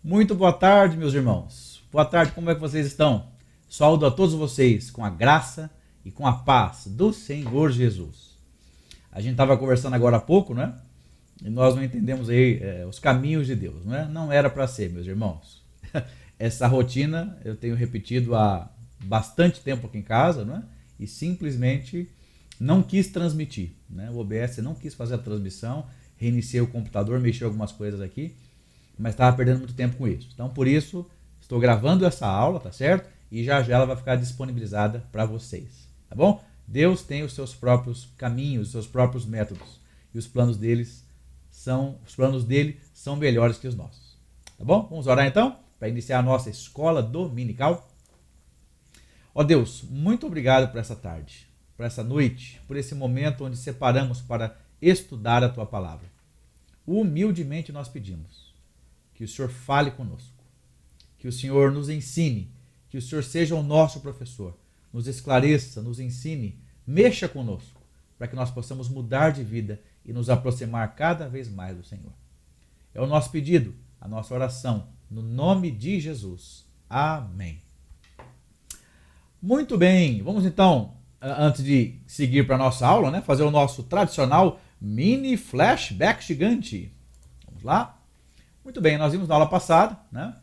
Muito boa tarde, meus irmãos. Boa tarde, como é que vocês estão? Saúdo a todos vocês com a graça e com a paz do Senhor Jesus. A gente estava conversando agora há pouco, né? E nós não entendemos aí os caminhos de Deus, né? Não era para ser, meus irmãos. Essa rotina eu tenho repetido há bastante tempo aqui em casa, né? E simplesmente não quis transmitir, né? O OBS não quis fazer a transmissão, reiniciei o computador, mexi algumas coisas aqui, mas estava perdendo muito tempo com isso. Então, por isso, estou gravando essa aula, tá certo? E já já ela vai ficar disponibilizada para vocês, tá bom? Deus tem os seus próprios caminhos, os seus próprios métodos, e os planos dele são melhores que os nossos, tá bom? Vamos orar então, para iniciar a nossa escola dominical. Ó Deus, muito obrigado por essa tarde, por essa noite, por esse momento onde separamos para estudar a tua palavra. Humildemente nós pedimos que o Senhor fale conosco, que o Senhor nos ensine, que o Senhor seja o nosso professor, nos esclareça, nos ensine, mexa conosco, para que nós possamos mudar de vida e nos aproximar cada vez mais do Senhor. É o nosso pedido, a nossa oração, no nome de Jesus. Amém. Muito bem, vamos então, antes de seguir para a nossa aula, né, fazer o nosso tradicional mini flashback gigante. Vamos lá? Muito bem, nós vimos na aula passada, né,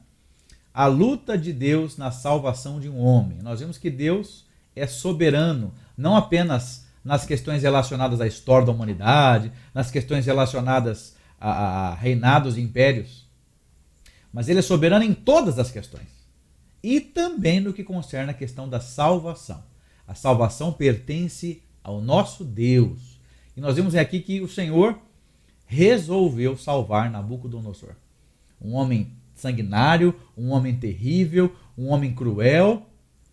a luta de Deus na salvação de um homem. Nós vimos que Deus é soberano, não apenas nas questões relacionadas à história da humanidade, nas questões relacionadas a reinados e impérios, mas ele é soberano em todas as questões. E também no que concerne a questão da salvação. A salvação pertence ao nosso Deus. E nós vimos aqui que o Senhor resolveu salvar Nabucodonosor. Um homem sanguinário, um homem terrível, um homem cruel,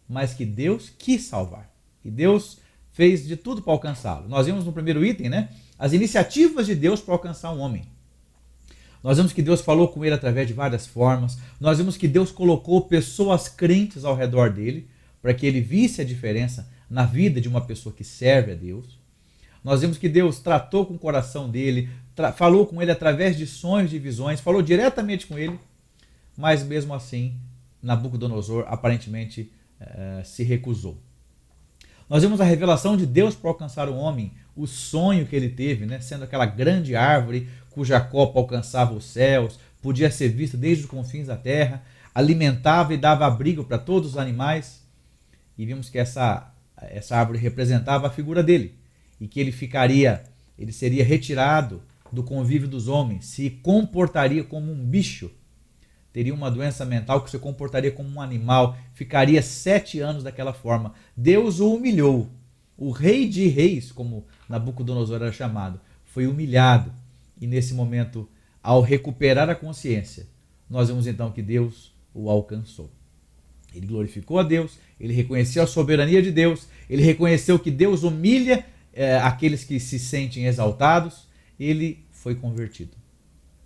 mas que Deus quis salvar. E Deus fez de tudo para alcançá-lo. Nós vimos no primeiro item, né, as iniciativas de Deus para alcançar um homem. Nós vimos que Deus falou com ele através de várias formas. Nós vimos que Deus colocou pessoas crentes ao redor dele, para que ele visse a diferença na vida de uma pessoa que serve a Deus. Nós vimos que Deus tratou com o coração dele, falou com ele através de sonhos, de visões, falou diretamente com ele, mas mesmo assim, Nabucodonosor aparentemente se recusou. Nós vimos a revelação de Deus para alcançar o homem, o sonho que ele teve, né, sendo aquela grande árvore cuja copa alcançava os céus, podia ser vista desde os confins da terra, alimentava e dava abrigo para todos os animais. E vimos que essa árvore representava a figura dele, e que ele seria retirado do convívio dos homens, se comportaria como um bicho, teria uma doença mental que se comportaria como um animal, ficaria 7 anos daquela forma. Deus o humilhou. O rei de reis, como Nabucodonosor era chamado, foi humilhado. E nesse momento, ao recuperar a consciência, nós vemos então que Deus o alcançou. Ele glorificou a Deus, ele reconheceu a soberania de Deus, ele reconheceu que Deus humilha aqueles que se sentem exaltados, ele foi convertido.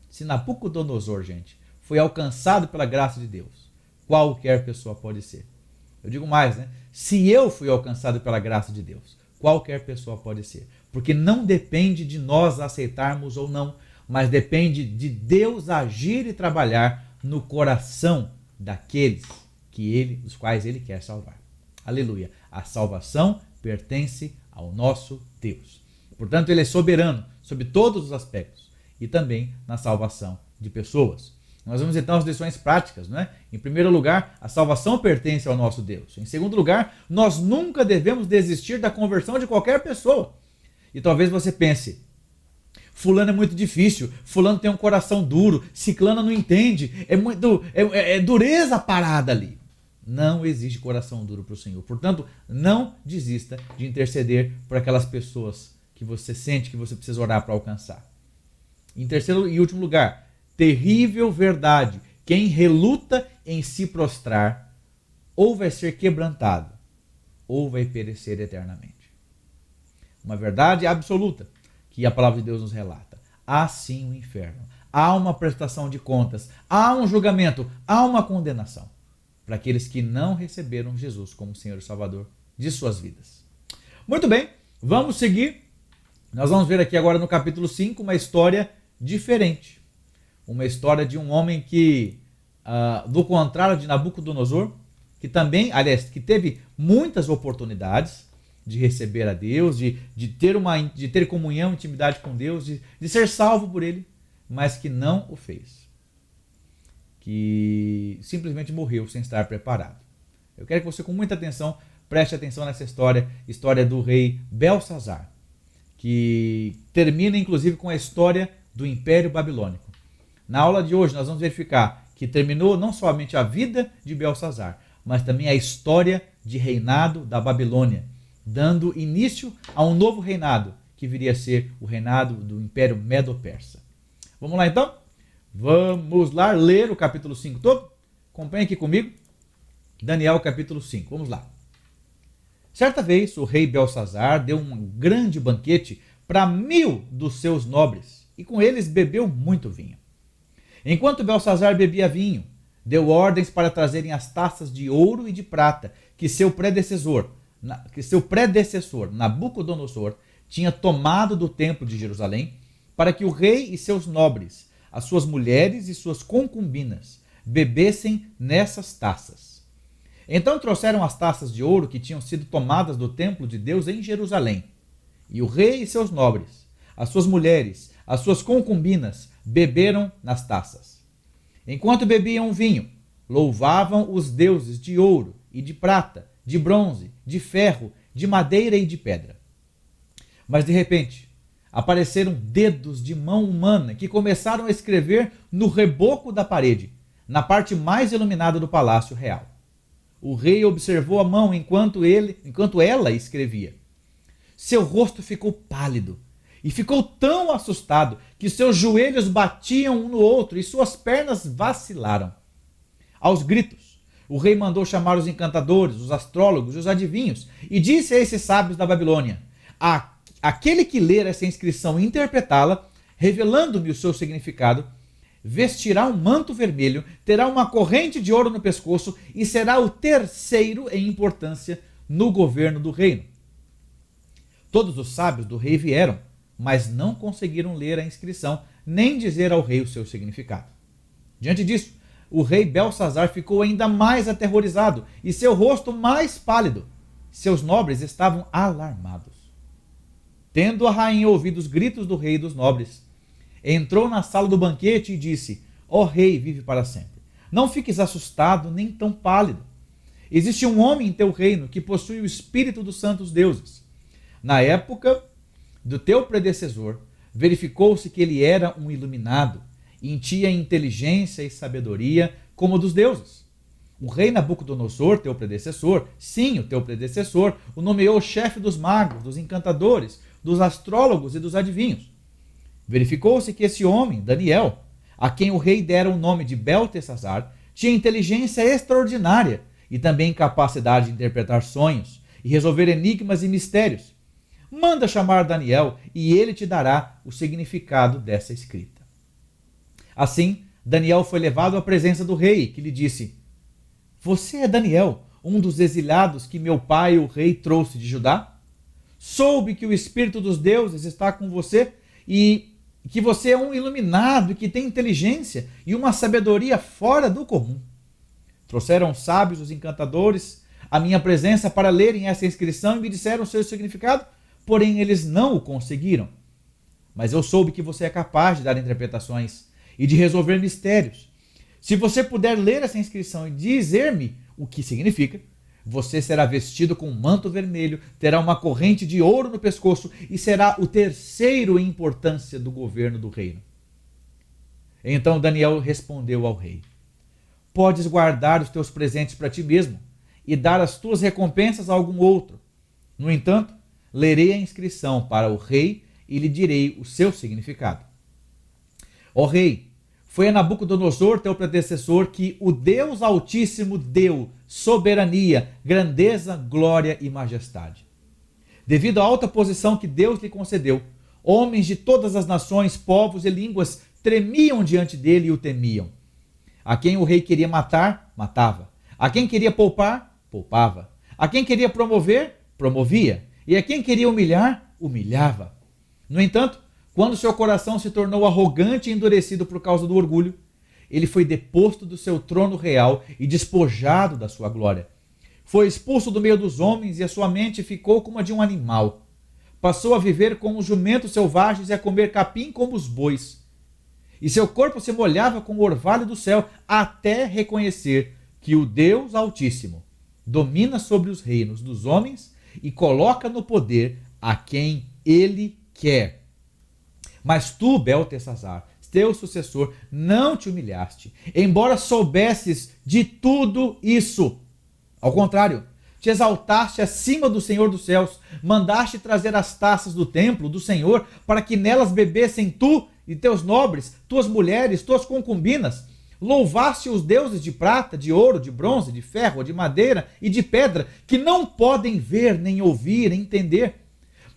Se Nabucodonosor, gente, foi alcançado pela graça de Deus, qualquer pessoa pode ser. Eu digo mais, né? Se eu fui alcançado pela graça de Deus, qualquer pessoa pode ser. Porque não depende de nós aceitarmos ou não, mas depende de Deus agir e trabalhar no coração daqueles dos quais ele quer salvar. Aleluia. A salvação pertence ao nosso Deus. Portanto, ele é soberano sobre todos os aspectos e também na salvação de pessoas. Nós vamos então as lições práticas, não é? Em primeiro lugar, a salvação pertence ao nosso Deus. Em segundo lugar, nós nunca devemos desistir da conversão de qualquer pessoa. E talvez você pense, fulano é muito difícil, fulano tem um coração duro, ciclano não entende, é dureza parada ali. Não existe coração duro para o Senhor. Portanto, não desista de interceder por aquelas pessoas que você sente que você precisa orar para alcançar. Em terceiro e último lugar, terrível verdade, quem reluta em se prostrar, ou vai ser quebrantado, ou vai perecer eternamente. Uma verdade absoluta, que a palavra de Deus nos relata. Há sim um inferno, há uma prestação de contas, há um julgamento, há uma condenação para aqueles que não receberam Jesus como Senhor e Salvador de suas vidas. Muito bem, vamos seguir. Nós vamos ver aqui agora no capítulo 5 uma história diferente. Uma história de um homem que do contrário de Nabucodonosor, que também, aliás, que teve muitas oportunidades de receber a Deus, de ter comunhão, intimidade com Deus, de ser salvo por Ele, mas que não o fez. Que simplesmente morreu sem estar preparado. Eu quero que você, com muita atenção, preste atenção nessa história do rei Belsazar, que termina inclusive com a história do Império Babilônico. Na aula de hoje nós vamos verificar que terminou não somente a vida de Belsazar, mas também a história de reinado da Babilônia, dando início a um novo reinado, que viria a ser o reinado do Império Medo-Persa. Vamos lá então? Vamos lá ler o capítulo 5 todo? Acompanhe aqui comigo. Daniel capítulo 5, vamos lá. Certa vez o rei Belsazar deu um grande banquete para 1000 dos seus nobres, e com eles bebeu muito vinho. Enquanto Belsazar bebia vinho, deu ordens para trazerem as taças de ouro e de prata que seu predecessor Nabucodonosor tinha tomado do templo de Jerusalém, para que o rei e seus nobres, as suas mulheres e suas concubinas, bebessem nessas taças. Então trouxeram as taças de ouro que tinham sido tomadas do templo de Deus em Jerusalém. E o rei e seus nobres, as suas mulheres, as suas concubinas, beberam nas taças. Enquanto bebiam o vinho, louvavam os deuses de ouro e de prata, de bronze, de ferro, de madeira e de pedra. Mas de repente, apareceram dedos de mão humana que começaram a escrever no reboco da parede, na parte mais iluminada do palácio real. O rei observou a mão enquanto ela escrevia. Seu rosto ficou pálido e ficou tão assustado que seus joelhos batiam um no outro e suas pernas vacilaram. Aos gritos, o rei mandou chamar os encantadores, os astrólogos e os adivinhos e disse a esses sábios da Babilônia: aquele que ler essa inscrição e interpretá-la, revelando-me o seu significado, vestirá um manto vermelho, terá uma corrente de ouro no pescoço e será o terceiro em importância no governo do reino. Todos os sábios do rei vieram, mas não conseguiram ler a inscrição, nem dizer ao rei o seu significado. Diante disso, o rei Belsazar ficou ainda mais aterrorizado e seu rosto mais pálido. Seus nobres estavam alarmados. Tendo a rainha ouvido os gritos do rei e dos nobres, entrou na sala do banquete e disse: Ó rei, vive para sempre. Não fiques assustado nem tão pálido. Existe um homem em teu reino que possui o espírito dos santos deuses. Na época do teu predecessor, verificou-se que ele era um iluminado e tinha inteligência e sabedoria como dos deuses. O rei Nabucodonosor, teu predecessor, sim, o teu predecessor, o nomeou chefe dos magos, dos encantadores, dos astrólogos e dos adivinhos. Verificou-se que esse homem, Daniel, a quem o rei dera o nome de Beltesazar, tinha inteligência extraordinária e também capacidade de interpretar sonhos e resolver enigmas e mistérios. Manda chamar Daniel e ele te dará o significado dessa escrita. Assim, Daniel foi levado à presença do rei, que lhe disse: Você é Daniel, um dos exilados que meu pai, o rei, trouxe de Judá? Soube que o espírito dos deuses está com você e que você é um iluminado e que tem inteligência e uma sabedoria fora do comum. Trouxeram os sábios, os encantadores, à minha presença para lerem essa inscrição e me disseram o seu significado, porém eles não o conseguiram. Mas eu soube que você é capaz de dar interpretações e de resolver mistérios. Se você puder ler essa inscrição e dizer-me o que significa, você será vestido com um manto vermelho, terá uma corrente de ouro no pescoço e será o terceiro em importância do governo do reino. Então Daniel respondeu ao rei: Podes guardar os teus presentes para ti mesmo e dar as tuas recompensas a algum outro. No entanto, lerei a inscrição para o rei e lhe direi o seu significado. Ó rei, foi a Nabucodonosor, teu predecessor, que o Deus Altíssimo deu soberania, grandeza, glória e majestade. Devido à alta posição que Deus lhe concedeu, homens de todas as nações, povos e línguas tremiam diante dele e o temiam. A quem o rei queria matar, matava. A quem queria poupar, poupava. A quem queria promover, promovia. E a quem queria humilhar, humilhava. No entanto, quando seu coração se tornou arrogante e endurecido por causa do orgulho, ele foi deposto do seu trono real e despojado da sua glória. Foi expulso do meio dos homens e a sua mente ficou como a de um animal. Passou a viver como os jumentos selvagens e a comer capim como os bois. E seu corpo se molhava com o orvalho do céu, até reconhecer que o Deus Altíssimo domina sobre os reinos dos homens e coloca no poder a quem ele quer. Mas tu, Beltesazar, teu sucessor, não te humilhaste, embora soubesses de tudo isso. Ao contrário, te exaltaste acima do Senhor dos céus, mandaste trazer as taças do templo do Senhor, para que nelas bebessem tu e teus nobres, tuas mulheres, tuas concubinas. Louvaste os deuses de prata, de ouro, de bronze, de ferro, de madeira e de pedra, que não podem ver, nem ouvir, nem entender.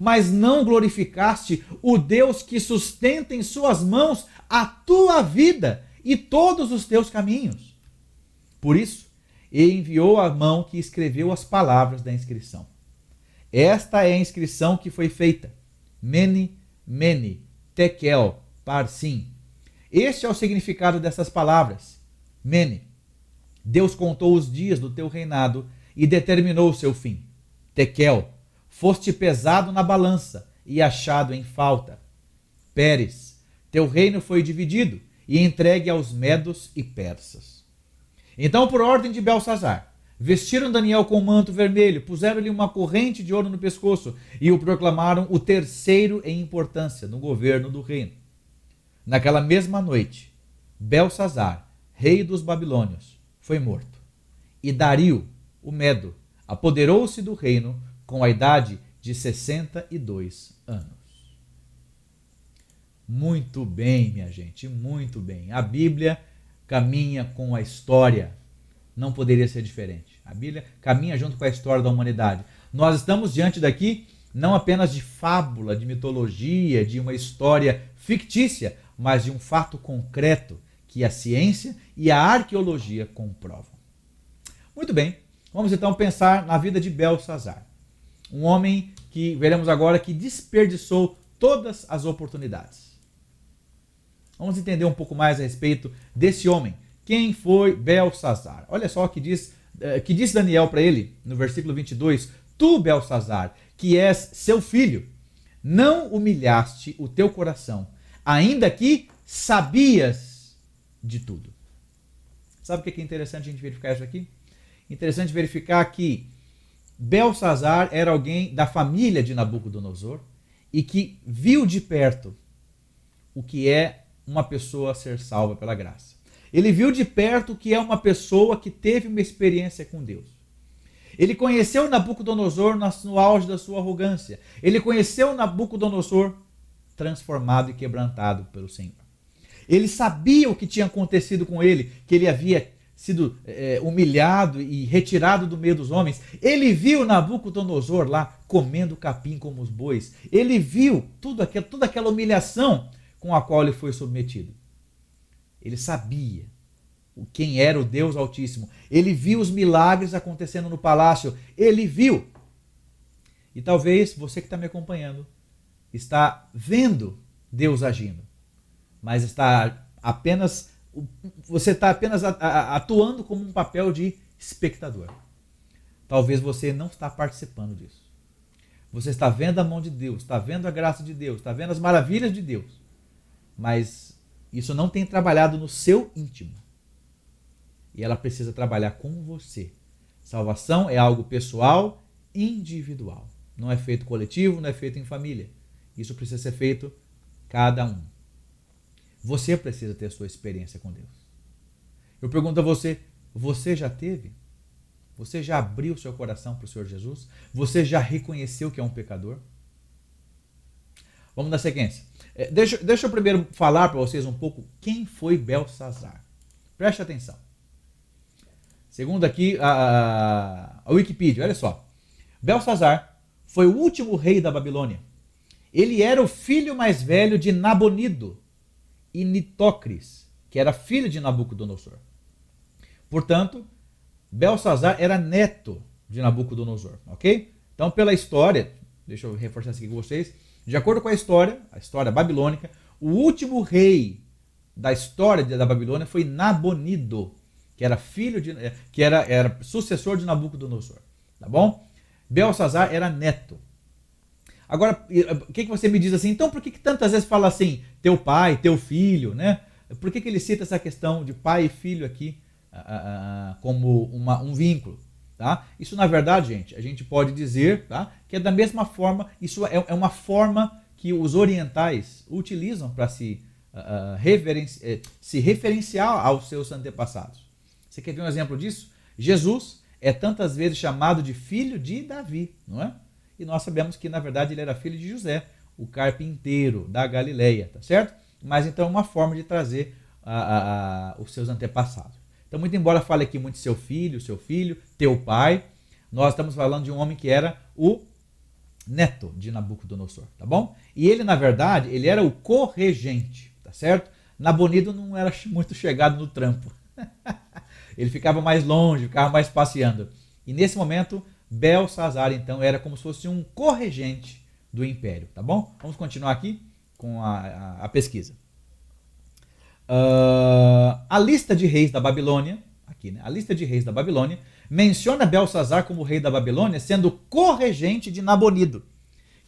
Mas não glorificaste o Deus que sustenta em suas mãos a tua vida e todos os teus caminhos. Por isso, ele enviou a mão que escreveu as palavras da inscrição. Esta é a inscrição que foi feita. Mene, Mene, Tekel, Parsim. Este é o significado dessas palavras. Mene, Deus contou os dias do teu reinado e determinou o seu fim. Tekel, foste pesado na balança e achado em falta. Pérez, teu reino foi dividido e entregue aos medos e persas. Então, por ordem de Belsazar, vestiram Daniel com um manto vermelho, puseram-lhe uma corrente de ouro no pescoço e o proclamaram o terceiro em importância no governo do reino. Naquela mesma noite, Belsazar, rei dos babilônios, foi morto. E Dario, o Medo, apoderou-se do reino com a idade de 62 anos. Muito bem, minha gente, muito bem. A Bíblia caminha com a história. Não poderia ser diferente. A Bíblia caminha junto com a história da humanidade. Nós estamos diante daqui não apenas de fábula, de mitologia, de uma história fictícia, mas de um fato concreto que a ciência e a arqueologia comprovam. Muito bem, vamos então pensar na vida de Belsazar. Um homem que veremos agora que desperdiçou todas as oportunidades. Vamos entender um pouco mais a respeito desse homem. Quem foi Belsazar? Olha só o que diz Daniel para ele no versículo 22. Tu, Belsazar, que és seu filho, não humilhaste o teu coração, ainda que sabias de tudo. Sabe o que é interessante a gente verificar isso aqui? Interessante verificar que Belsazar era alguém da família de Nabucodonosor e que viu de perto o que é uma pessoa ser salva pela graça. Ele viu de perto o que é uma pessoa que teve uma experiência com Deus. Ele conheceu Nabucodonosor no auge da sua arrogância. Ele conheceu Nabucodonosor transformado e quebrantado pelo Senhor. Ele sabia o que tinha acontecido com ele, que ele havia sido humilhado e retirado do meio dos homens. Ele viu Nabucodonosor lá comendo capim como os bois. Ele viu toda aquela humilhação com a qual ele foi submetido. Ele sabia quem era o Deus Altíssimo. Ele viu os milagres acontecendo no palácio. Ele viu. E talvez você que está me acompanhando está vendo Deus agindo, mas você está apenas atuando como um papel de espectador. Talvez você não está participando disso. Você está vendo a mão de Deus, está vendo a graça de Deus, está vendo as maravilhas de Deus, mas isso não tem trabalhado no seu íntimo. E ela precisa trabalhar com você. Salvação é algo pessoal, individual. Não é feito coletivo, não é feito em família. Isso precisa ser feito cada um. Você precisa ter a sua experiência com Deus. Eu pergunto a você, você já teve? Você já abriu seu coração para o Senhor Jesus? Você já reconheceu que é um pecador? Vamos na sequência. Deixa eu primeiro falar para vocês um pouco quem foi Belsazar. Preste atenção. Segundo aqui a Wikipedia, olha só. Belsazar foi o último rei da Babilônia. Ele era o filho mais velho de Nabonido e Nitocris, que era filho de Nabucodonosor. Portanto, Belsazar era neto de Nabucodonosor, ok? Então, pela história, deixa eu reforçar isso aqui com vocês, de acordo com a história babilônica, o último rei da história da Babilônia foi Nabonido, que era era sucessor de Nabucodonosor, tá bom? Belsazar era neto. Agora, o que você me diz assim? Então, por que tantas vezes fala assim, teu pai, teu filho, né? Por que ele cita essa questão de pai e filho aqui como um vínculo? Tá? Isso, na verdade, gente, a gente pode dizer, tá, que é da mesma forma, isso é uma forma que os orientais utilizam para se referenciar aos seus antepassados. Você quer ver um exemplo disso? Jesus é tantas vezes chamado de filho de Davi, não é? E nós sabemos que, na verdade, ele era filho de José, o carpinteiro da Galileia, tá certo? Mas então é uma forma de trazer os seus antepassados. Então, muito embora fale aqui muito seu filho, teu pai, nós estamos falando de um homem que era o neto de Nabucodonosor, tá bom? E ele, na verdade, ele era o corregente, tá certo? Nabonido não era muito chegado no trampo. Ele ficava mais longe, ficava mais passeando. E nesse momento, Belsazar, então, era como se fosse um corregente do império, tá bom? Vamos continuar aqui com a pesquisa. A lista de reis da Babilônia, aqui, né? A lista de reis da Babilônia menciona Belsazar como rei da Babilônia, sendo corregente de Nabonido,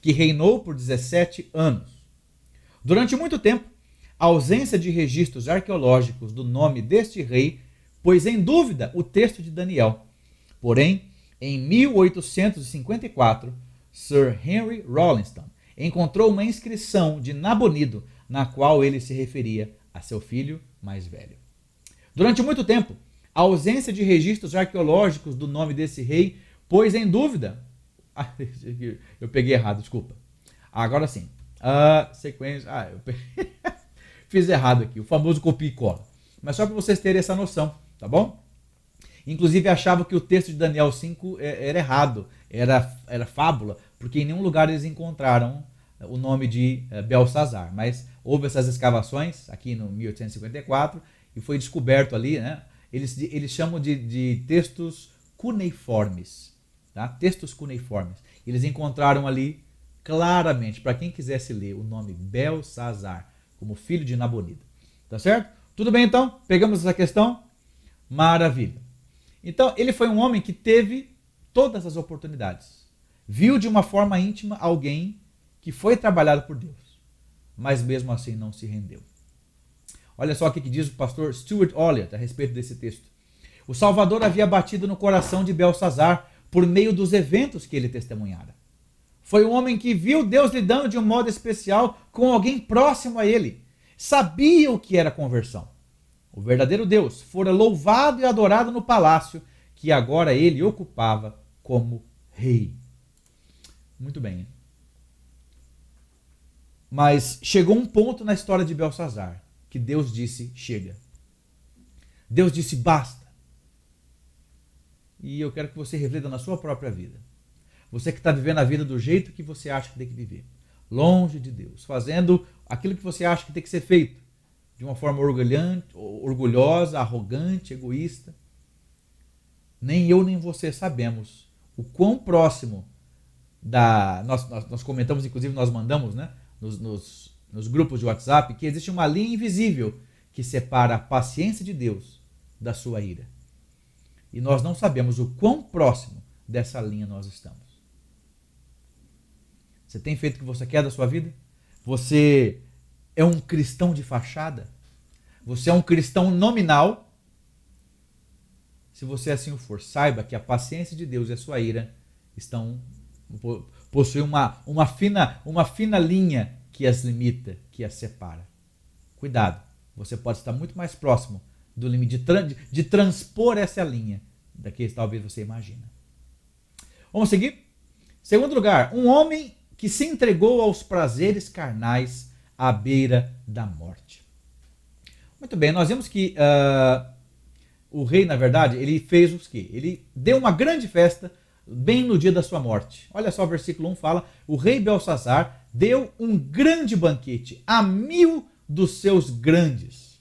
que reinou por 17 anos. Durante muito tempo, a ausência de registros arqueológicos do nome deste rei pôs em dúvida o texto de Daniel. Porém, em 1854, Sir Henry Rawlinson encontrou uma inscrição de Nabonido, na qual ele se referia a seu filho mais velho. Durante muito tempo, a ausência de registros arqueológicos do nome desse rei pôs em dúvida. Eu peguei errado, desculpa. Agora sim. Sequência. Fiz errado aqui, o famoso copia e cola. Mas só para vocês terem essa noção, tá bom? Inclusive achava que o texto de Daniel 5 era errado, era fábula, porque em nenhum lugar eles encontraram o nome de Belsazar. Mas houve essas escavações aqui no 1854 e foi descoberto ali, né? Eles chamam de textos cuneiformes, tá? Textos cuneiformes. Eles encontraram ali claramente, para quem quisesse ler, o nome Belsazar como filho de Nabonido. Tá certo? Tudo bem então? Pegamos essa questão? Maravilha. Então, ele foi um homem que teve todas as oportunidades. Viu de uma forma íntima alguém que foi trabalhado por Deus, mas mesmo assim não se rendeu. Olha só o que diz o pastor Stuart Olliott a respeito desse texto. O Salvador havia batido no coração de Belsazar por meio dos eventos que ele testemunhara. Foi um homem que viu Deus lidando de um modo especial com alguém próximo a ele. Sabia o que era conversão. O verdadeiro Deus fora louvado e adorado no palácio que agora ele ocupava como rei. Muito bem. Mas chegou um ponto na história de Belsazar que Deus disse, chega. Deus disse, basta. E eu quero que você reflita na sua própria vida. Você que está vivendo a vida do jeito que você acha que tem que viver. Longe de Deus. Fazendo aquilo que você acha que tem que ser feito. De uma forma orgulhosa, arrogante, egoísta. Nem eu nem você sabemos o quão próximo nós comentamos, inclusive nós mandamos, né, nos grupos de WhatsApp, que existe uma linha invisível que separa a paciência de Deus da sua ira. E nós não sabemos o quão próximo dessa linha nós estamos. Você tem feito o que você quer da sua vida? Você é um cristão de fachada? Você é um cristão nominal? Se você assim o for, saiba que a paciência de Deus e a sua ira possuem uma fina linha que as limita, que as separa. Cuidado, você pode estar muito mais próximo do limite de transpor essa linha do que talvez você imagina. Vamos seguir? Segundo lugar, um homem que se entregou aos prazeres carnais à beira da morte. Muito bem, nós vimos que o rei, na verdade, ele fez o quê? Ele deu uma grande festa bem no dia da sua morte. Olha só, o versículo 1 fala, o rei Belsazar deu um grande banquete a 1000 dos seus grandes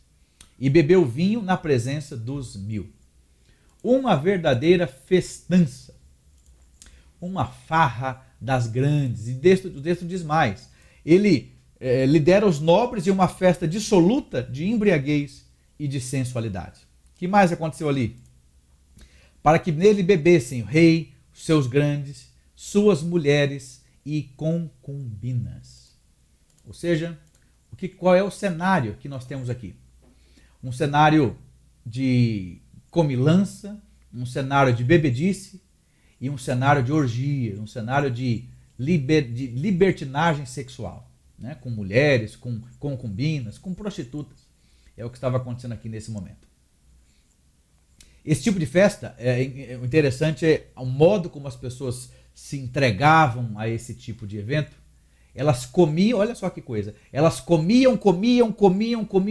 e bebeu vinho na presença dos 1000. Uma verdadeira festança, uma farra das grandes. E o texto diz mais, ele lidera os nobres em uma festa dissoluta de embriaguez e de sensualidade. O que mais aconteceu ali? Para que nele bebessem o rei, os seus grandes, suas mulheres e concubinas. Ou seja, qual é o cenário que nós temos aqui? Um cenário de comilança, um cenário de bebedice e um cenário de orgia, um cenário de libertinagem sexual, né? Com mulheres, com concubinas, com prostitutas. É o que estava acontecendo aqui nesse momento. Esse tipo de festa, interessante é o modo como as pessoas se entregavam a esse tipo de evento. Elas comiam, olha só que coisa, elas comiam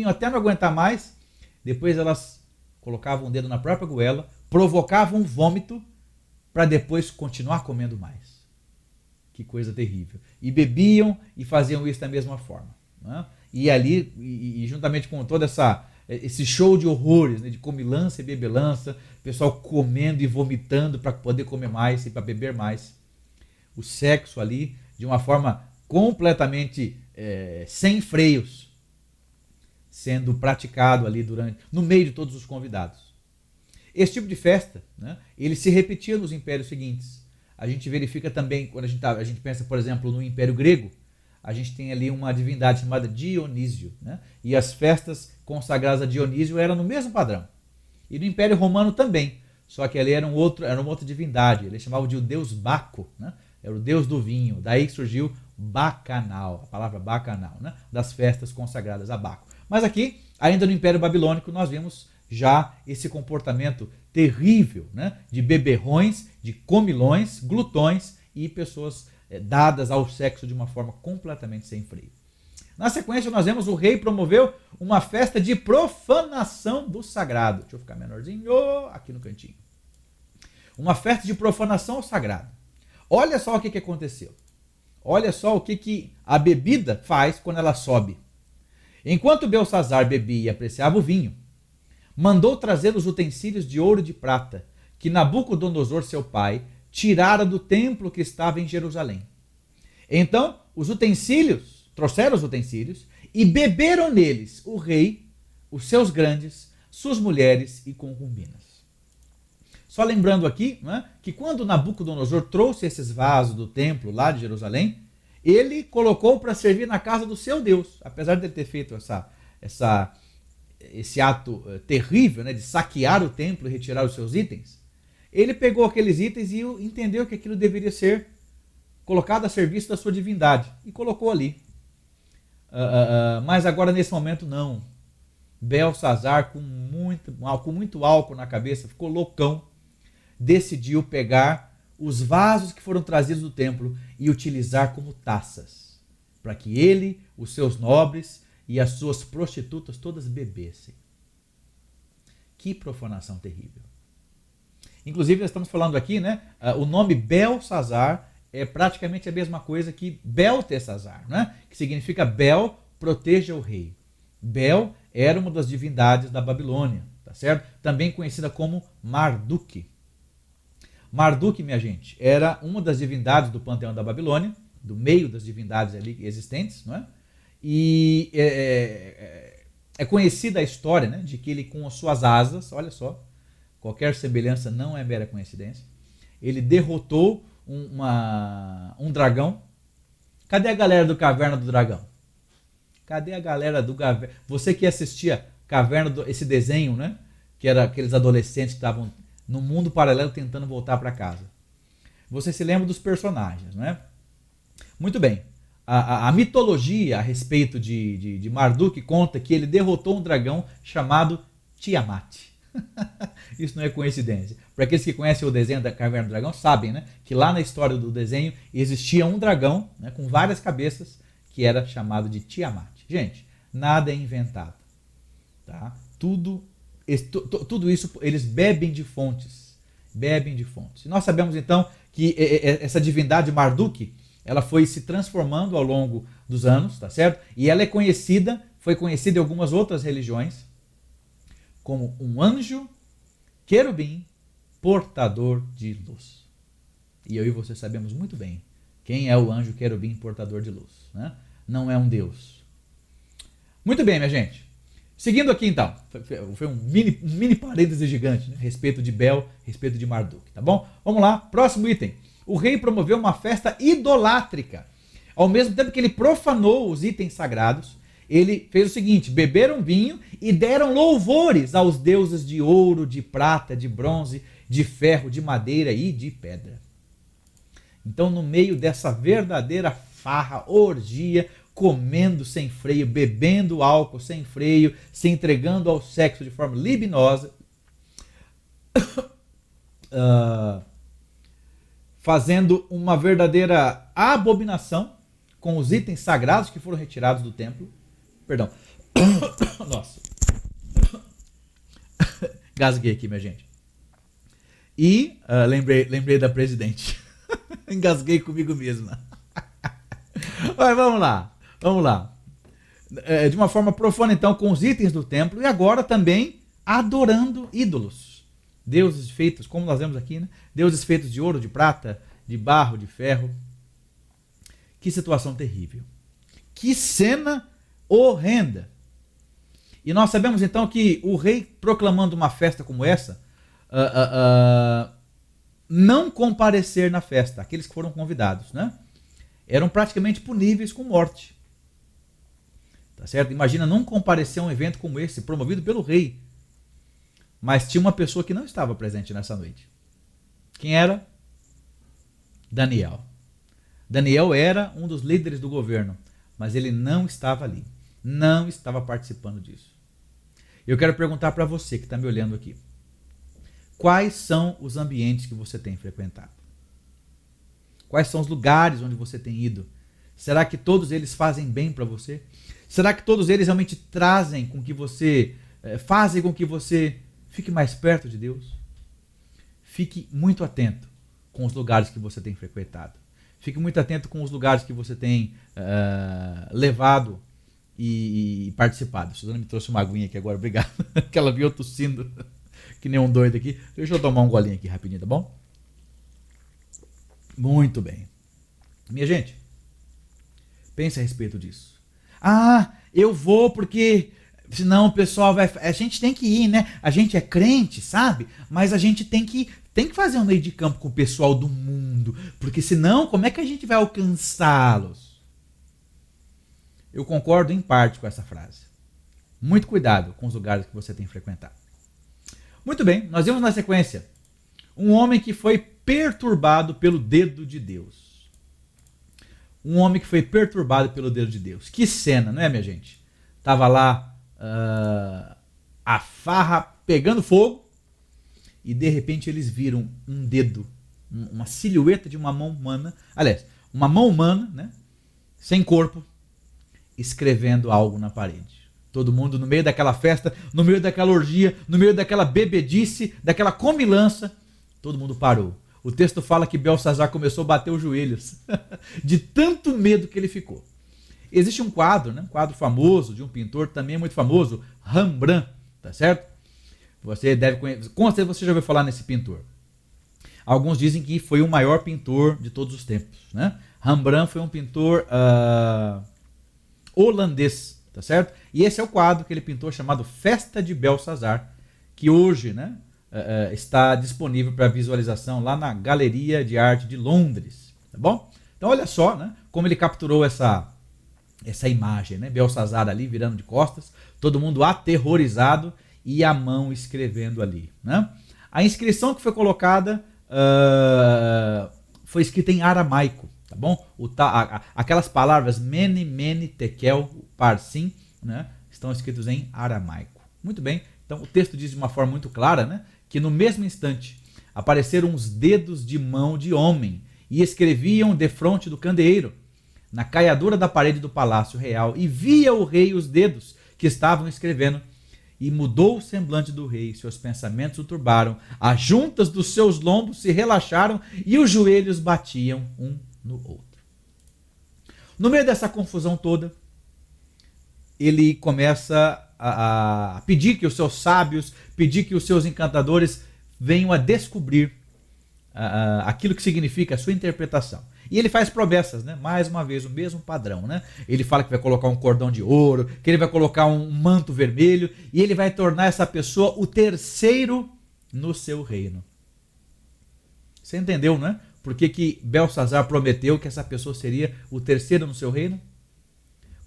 até não aguentar mais, depois elas colocavam o dedo na própria goela, provocavam um vômito para depois continuar comendo mais. Que coisa terrível. E bebiam e faziam isso da mesma forma, né? E ali, e juntamente com todo esse show de horrores, né, de comilança e bebelança, pessoal comendo e vomitando para poder comer mais e para beber mais. O sexo ali, de uma forma completamente sem freios, sendo praticado ali no meio de todos os convidados. Esse tipo de festa, né, ele se repetia nos impérios seguintes. A gente verifica também, quando a gente pensa, por exemplo, no Império Grego, a gente tem ali uma divindade chamada Dionísio, né? E as festas consagradas a Dionísio eram no mesmo padrão. E no Império Romano também, só que ali era uma outra divindade, ele chamava de o deus Baco, né? Era o deus do vinho, daí que surgiu Bacanal, a palavra Bacanal, né? Das festas consagradas a Baco. Mas aqui, ainda no Império Babilônico, nós vimos já esse comportamento terrível, né? De beberrões, de comilões, glutões e pessoas dadas ao sexo de uma forma completamente sem freio. Na sequência, nós vemos o rei promoveu uma festa de profanação do sagrado. Deixa eu ficar menorzinho aqui no cantinho. Uma festa de profanação ao sagrado. Olha só o que aconteceu. Olha só o que a bebida faz quando ela sobe. Enquanto Belsazar bebia e apreciava o vinho, mandou trazer os utensílios de ouro e de prata, que Nabucodonosor, seu pai, tirara do templo que estava em Jerusalém. Então, trouxeram os utensílios e beberam neles o rei, os seus grandes, suas mulheres e concubinas. Só lembrando aqui, né, que quando Nabucodonosor trouxe esses vasos do templo lá de Jerusalém, ele colocou para servir na casa do seu Deus, apesar de ele ter feito esse ato terrível, né, de saquear o templo e retirar os seus itens. Ele pegou aqueles itens e entendeu que aquilo deveria ser colocado a serviço da sua divindade e colocou ali. Mas agora nesse momento não. Belsazar, com muito álcool na cabeça, ficou loucão, decidiu pegar os vasos que foram trazidos do templo e utilizar como taças, para que ele, os seus nobres e as suas prostitutas todas bebessem. Que profanação terrível. Inclusive, nós estamos falando aqui, né? O nome Belsazar é praticamente a mesma coisa que Beltesazar, né? Que significa Bel, proteja o rei. Bel era uma das divindades da Babilônia, tá certo? Também conhecida como Marduk. Marduk, minha gente, era uma das divindades do panteão da Babilônia, do meio das divindades ali existentes, não é? E é conhecida a história, né, de que ele, com as suas asas, olha só, qualquer semelhança não é mera coincidência, ele derrotou um dragão. Cadê a galera do Caverna do Dragão? Cadê a galera do Caverna? Você que assistia esse desenho, né? Que era aqueles adolescentes que estavam no mundo paralelo tentando voltar para casa. Você se lembra dos personagens, né? Muito bem. A mitologia a respeito de Marduk conta que ele derrotou um dragão chamado Tiamat. Isso não é coincidência. Para aqueles que conhecem o desenho da Caverna do Dragão, sabem, né, que lá na história do desenho existia um dragão, né, com várias cabeças, que era chamado de Tiamat. Gente, nada é inventado. Tá? Tudo isso eles bebem de fontes. Bebem de fontes. E nós sabemos então que essa divindade Marduk, ela foi se transformando ao longo dos anos, tá certo? E ela foi conhecida em algumas outras religiões como um anjo querubim portador de luz. E eu e você sabemos muito bem quem é o anjo querubim portador de luz, né? não é um Deus. Muito bem, minha gente. Seguindo aqui então, foi um mini parêntese gigante, né? Respeito de Bel, respeito de Marduk, tá bom? Vamos lá, próximo item. O rei promoveu uma festa idolátrica. Ao mesmo tempo que ele profanou os itens sagrados, ele fez o seguinte: beberam vinho e deram louvores aos deuses de ouro, de prata, de bronze, de ferro, de madeira e de pedra. Então, no meio dessa verdadeira farra, orgia, comendo sem freio, bebendo álcool sem freio, se entregando ao sexo de forma libinosa, fazendo uma verdadeira abominação com os itens sagrados que foram retirados do templo. Perdão. Nossa. Gasguei aqui, minha gente. E lembrei da presidente. Engasguei comigo mesma. Mas vamos lá. De uma forma profana, então, com os itens do templo, e agora também adorando ídolos. Deuses feitos, como nós vemos aqui, né? Deuses feitos de ouro, de prata, de barro, de ferro. Que situação terrível. Que cena horrenda. E nós sabemos então que o rei, proclamando uma festa como essa, não comparecer na festa, aqueles que foram convidados, né, eram praticamente puníveis com morte. Tá certo? Imagina não comparecer a um evento como esse, promovido pelo rei. Mas tinha uma pessoa que não estava presente nessa noite. Quem era? Daniel. Daniel era um dos líderes do governo, mas ele não estava ali. Não estava participando disso. Eu quero perguntar para você que está me olhando aqui. Quais são os ambientes que você tem frequentado? Quais são os lugares onde você tem ido? Será que todos eles fazem bem para você? Será que todos eles realmente trazem com que você, fazem com que você fique mais perto de Deus? Fique muito atento com os lugares que você tem frequentado. Fique muito atento com os lugares que você tem levado e participado. A Suzana me trouxe uma aguinha aqui agora, obrigado. Que ela viu eu tossindo que nem um doido aqui. Deixa eu tomar um golinho aqui rapidinho, tá bom? Muito bem. Minha gente, pense a respeito disso. Ah, eu vou porque senão o pessoal vai... A gente tem que ir, né? A gente é crente, sabe? Mas a gente tem que fazer um meio de campo com o pessoal do mundo, porque senão como é que a gente vai alcançá-los? Eu concordo em parte com essa frase. Muito cuidado com os lugares que você tem frequentado. Muito bem, nós vimos na sequência um homem que foi perturbado pelo dedo de Deus. Um homem que foi perturbado pelo dedo de Deus. Que cena, não é, minha gente? Tava lá a farra pegando fogo e de repente eles viram um dedo, uma silhueta de uma mão humana, aliás, uma mão humana, né, sem corpo, escrevendo algo na parede. Todo mundo no meio daquela festa, no meio daquela orgia, no meio daquela bebedice, daquela comilança, todo mundo parou. O texto fala que Belsazar começou a bater os joelhos, de tanto medo que ele ficou. Existe um quadro, né, um quadro famoso, de um pintor também muito famoso, Rembrandt, tá certo? Você deve conhecer, com certeza você já ouviu falar nesse pintor. Alguns dizem que foi o maior pintor de todos os tempos, né? Rembrandt foi um pintor holandês, tá certo? E esse é o quadro que ele pintou chamado Festa de Belsazar, que hoje, né, está disponível para visualização lá na Galeria de Arte de Londres, tá bom? Então olha só, né, como ele capturou essa imagem, né? Belsazar ali virando de costas, todo mundo aterrorizado e a mão escrevendo ali, né? A inscrição que foi colocada foi escrita em aramaico, tá bom? Aquelas palavras mene, mene, tekel, parsim, né, estão escritos em aramaico. Muito bem, então o texto diz de uma forma muito clara, né, que no mesmo instante apareceram uns dedos de mão de homem e escreviam defronte do candeeiro, na caiadura da parede do palácio real, e via o rei os dedos que estavam escrevendo, e mudou o semblante do rei, seus pensamentos o turbaram, as juntas dos seus lombos se relaxaram e os joelhos batiam um no outro. No meio dessa confusão toda, ele começa a pedir que os seus sábios, pedir que os seus encantadores venham a descobrir aquilo que significa a sua interpretação. E ele faz promessas, né? Mais uma vez, o mesmo padrão, né? Ele fala que vai colocar um cordão de ouro, que ele vai colocar um manto vermelho, e ele vai tornar essa pessoa o terceiro no seu reino. Você entendeu, né? Por que Belsazar prometeu que essa pessoa seria o terceiro no seu reino?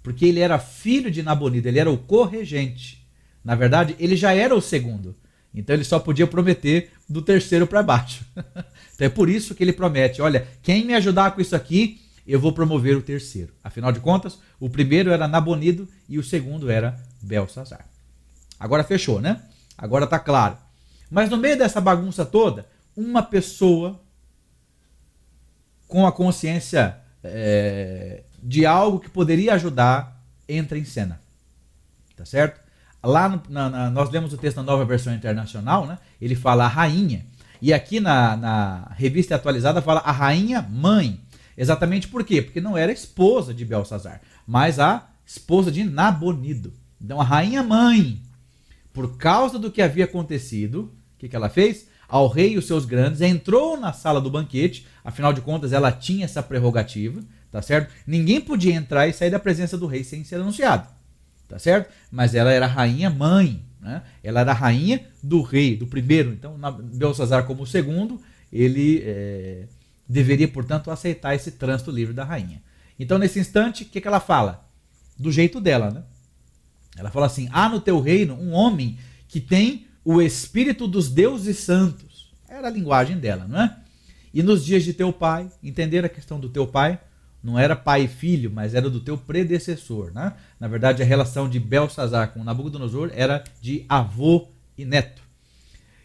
Porque ele era filho de Nabonido, ele era o corregente. Na verdade, ele já era o segundo. Então ele só podia prometer do terceiro para baixo. Então é por isso que ele promete, olha, quem me ajudar com isso aqui, eu vou promover o terceiro. Afinal de contas, o primeiro era Nabonido e o segundo era Belsazar. Agora fechou, né? Agora está claro. Mas no meio dessa bagunça toda, uma pessoa com a consciência de algo que poderia ajudar entra em cena. Tá certo? Lá nós lemos o texto na Nova Versão Internacional, né? Ele fala a rainha. E aqui na revista atualizada fala a rainha mãe. Exatamente por quê? Porque não era esposa de Belsazar, mas a esposa de Nabonido. Então a rainha mãe, por causa do que havia acontecido, o que ela fez? Ao rei e os seus grandes, entrou na sala do banquete, afinal de contas ela tinha essa prerrogativa, tá certo? Ninguém podia entrar e sair da presença do rei sem ser anunciado, tá certo? Mas ela era rainha mãe, né? Ela era rainha do rei, do primeiro. Então Belsazar, como o segundo, ele deveria, portanto, aceitar esse trânsito livre da rainha. Então nesse instante, o que ela fala? Do jeito dela, né? Ela fala assim, há no teu reino um homem que tem o espírito dos deuses santos. Era a linguagem dela, não é? E nos dias de teu pai, entender a questão do teu pai, não era pai e filho, mas era do teu predecessor, né? Na verdade, a relação de Belsazar com Nabucodonosor era de avô e neto.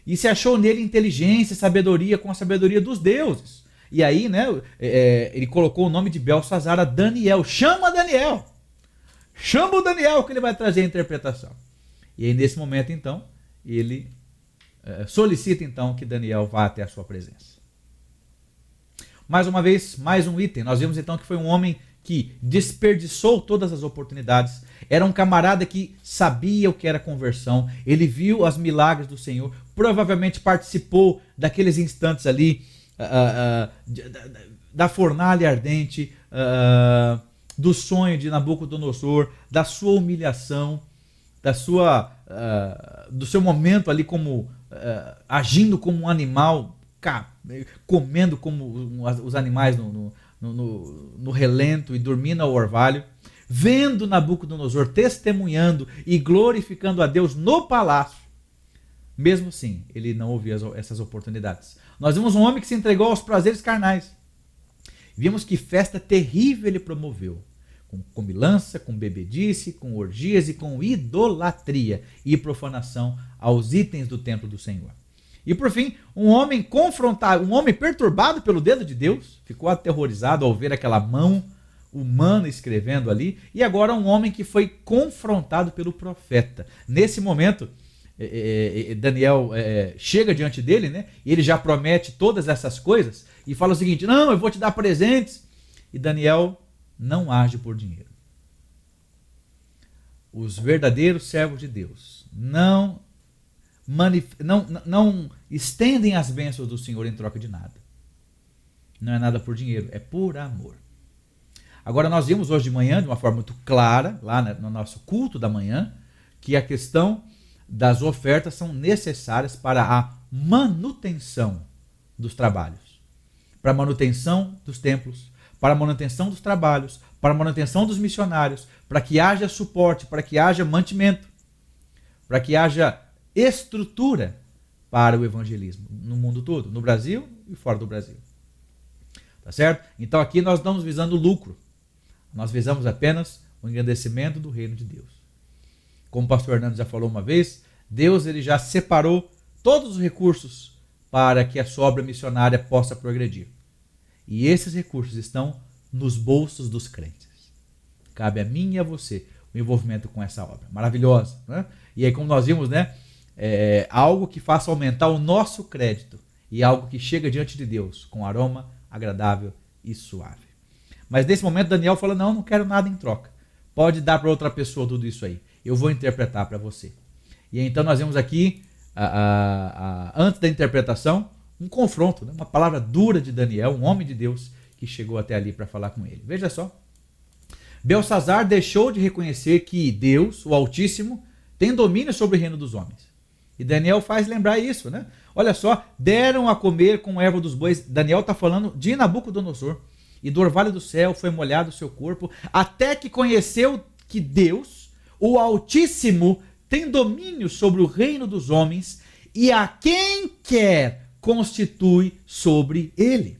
E se achou nele inteligência e sabedoria com a sabedoria dos deuses. E aí, né, ele colocou o nome de Belsazar a Daniel. Chama Daniel! Chama o Daniel que ele vai trazer a interpretação. E aí, nesse momento, então, ele solicita, então, que Daniel vá até a sua presença. Mais uma vez, mais um item. Nós vimos, então, que foi um homem que desperdiçou todas as oportunidades. Era um camarada que sabia o que era conversão. Ele viu os milagres do Senhor. Provavelmente participou daqueles instantes ali, da fornalha ardente, do sonho de Nabucodonosor, da sua humilhação, do seu momento ali como agindo como um animal, comendo como os animais no relento e dormindo ao orvalho, vendo Nabucodonosor testemunhando e glorificando a Deus no palácio. Mesmo assim, ele não ouvia essas oportunidades. Nós vimos um homem que se entregou aos prazeres carnais. Vimos que festa terrível ele promoveu, com comilança, com bebedice, com orgias e com idolatria e profanação aos itens do templo do Senhor. E por fim, um homem confrontado, um homem perturbado pelo dedo de Deus, ficou aterrorizado ao ver aquela mão humana escrevendo ali, e agora um homem que foi confrontado pelo profeta. Nesse momento, Daniel chega diante dele, né? E ele já promete todas essas coisas e fala o seguinte: não, eu vou te dar presentes. E Daniel não age por dinheiro. Os verdadeiros servos de Deus não estendem as bênçãos do Senhor em troca de nada. Não é nada por dinheiro, é por amor. Agora nós vimos hoje de manhã, de uma forma muito clara, lá no nosso culto da manhã, que a questão das ofertas são necessárias para a manutenção dos trabalhos, para a manutenção dos templos, para a manutenção dos trabalhos, para a manutenção dos missionários, para que haja suporte, para que haja mantimento, para que haja estrutura para o evangelismo no mundo todo, no Brasil e fora do Brasil. Tá certo? Então aqui nós não estamos visando lucro, nós visamos apenas o engrandecimento do reino de Deus. Como o pastor Hernando já falou uma vez, Deus ele já separou todos os recursos para que a sua obra missionária possa progredir. E esses recursos estão nos bolsos dos crentes. Cabe a mim e a você o envolvimento com essa obra maravilhosa, né? E aí, como nós vimos, né, algo que faça aumentar o nosso crédito e algo que chega diante de Deus com aroma agradável e suave. Mas nesse momento Daniel fala: não quero nada em troca. Pode dar para outra pessoa tudo isso aí. Eu vou interpretar para você. E então nós vemos aqui, antes da interpretação, um confronto, né? Uma palavra dura de Daniel, um homem de Deus, que chegou até ali para falar com ele. Veja só. Belsazar deixou de reconhecer que Deus, o Altíssimo, tem domínio sobre o reino dos homens. E Daniel faz lembrar isso, né? Olha só, deram a comer com erva dos bois. Daniel está falando de Nabucodonosor. E do orvalho do céu foi molhado o seu corpo, até que conheceu que Deus, o Altíssimo, tem domínio sobre o reino dos homens e a quem quer constitui sobre ele.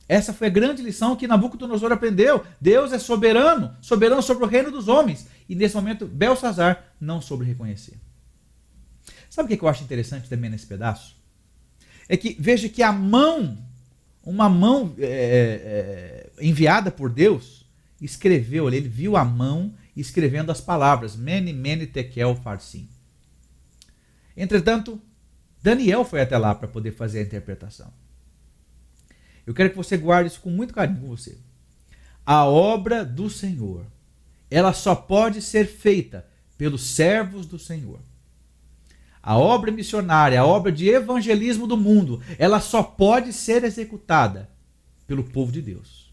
Essa foi a grande lição que Nabucodonosor aprendeu. Deus é soberano, soberano sobre o reino dos homens. E nesse momento, Belsazar não soube reconhecer. Sabe o que eu acho interessante também nesse pedaço? É que veja que uma mão enviada por Deus, escreveu, ele viu a mão escrevendo as palavras, Mene, Mene, Tekel, Farsim. Entretanto, Daniel foi até lá para poder fazer a interpretação. Eu quero que você guarde isso com muito carinho com você. A obra do Senhor, ela só pode ser feita pelos servos do Senhor. A obra missionária, a obra de evangelismo do mundo, ela só pode ser executada pelo povo de Deus.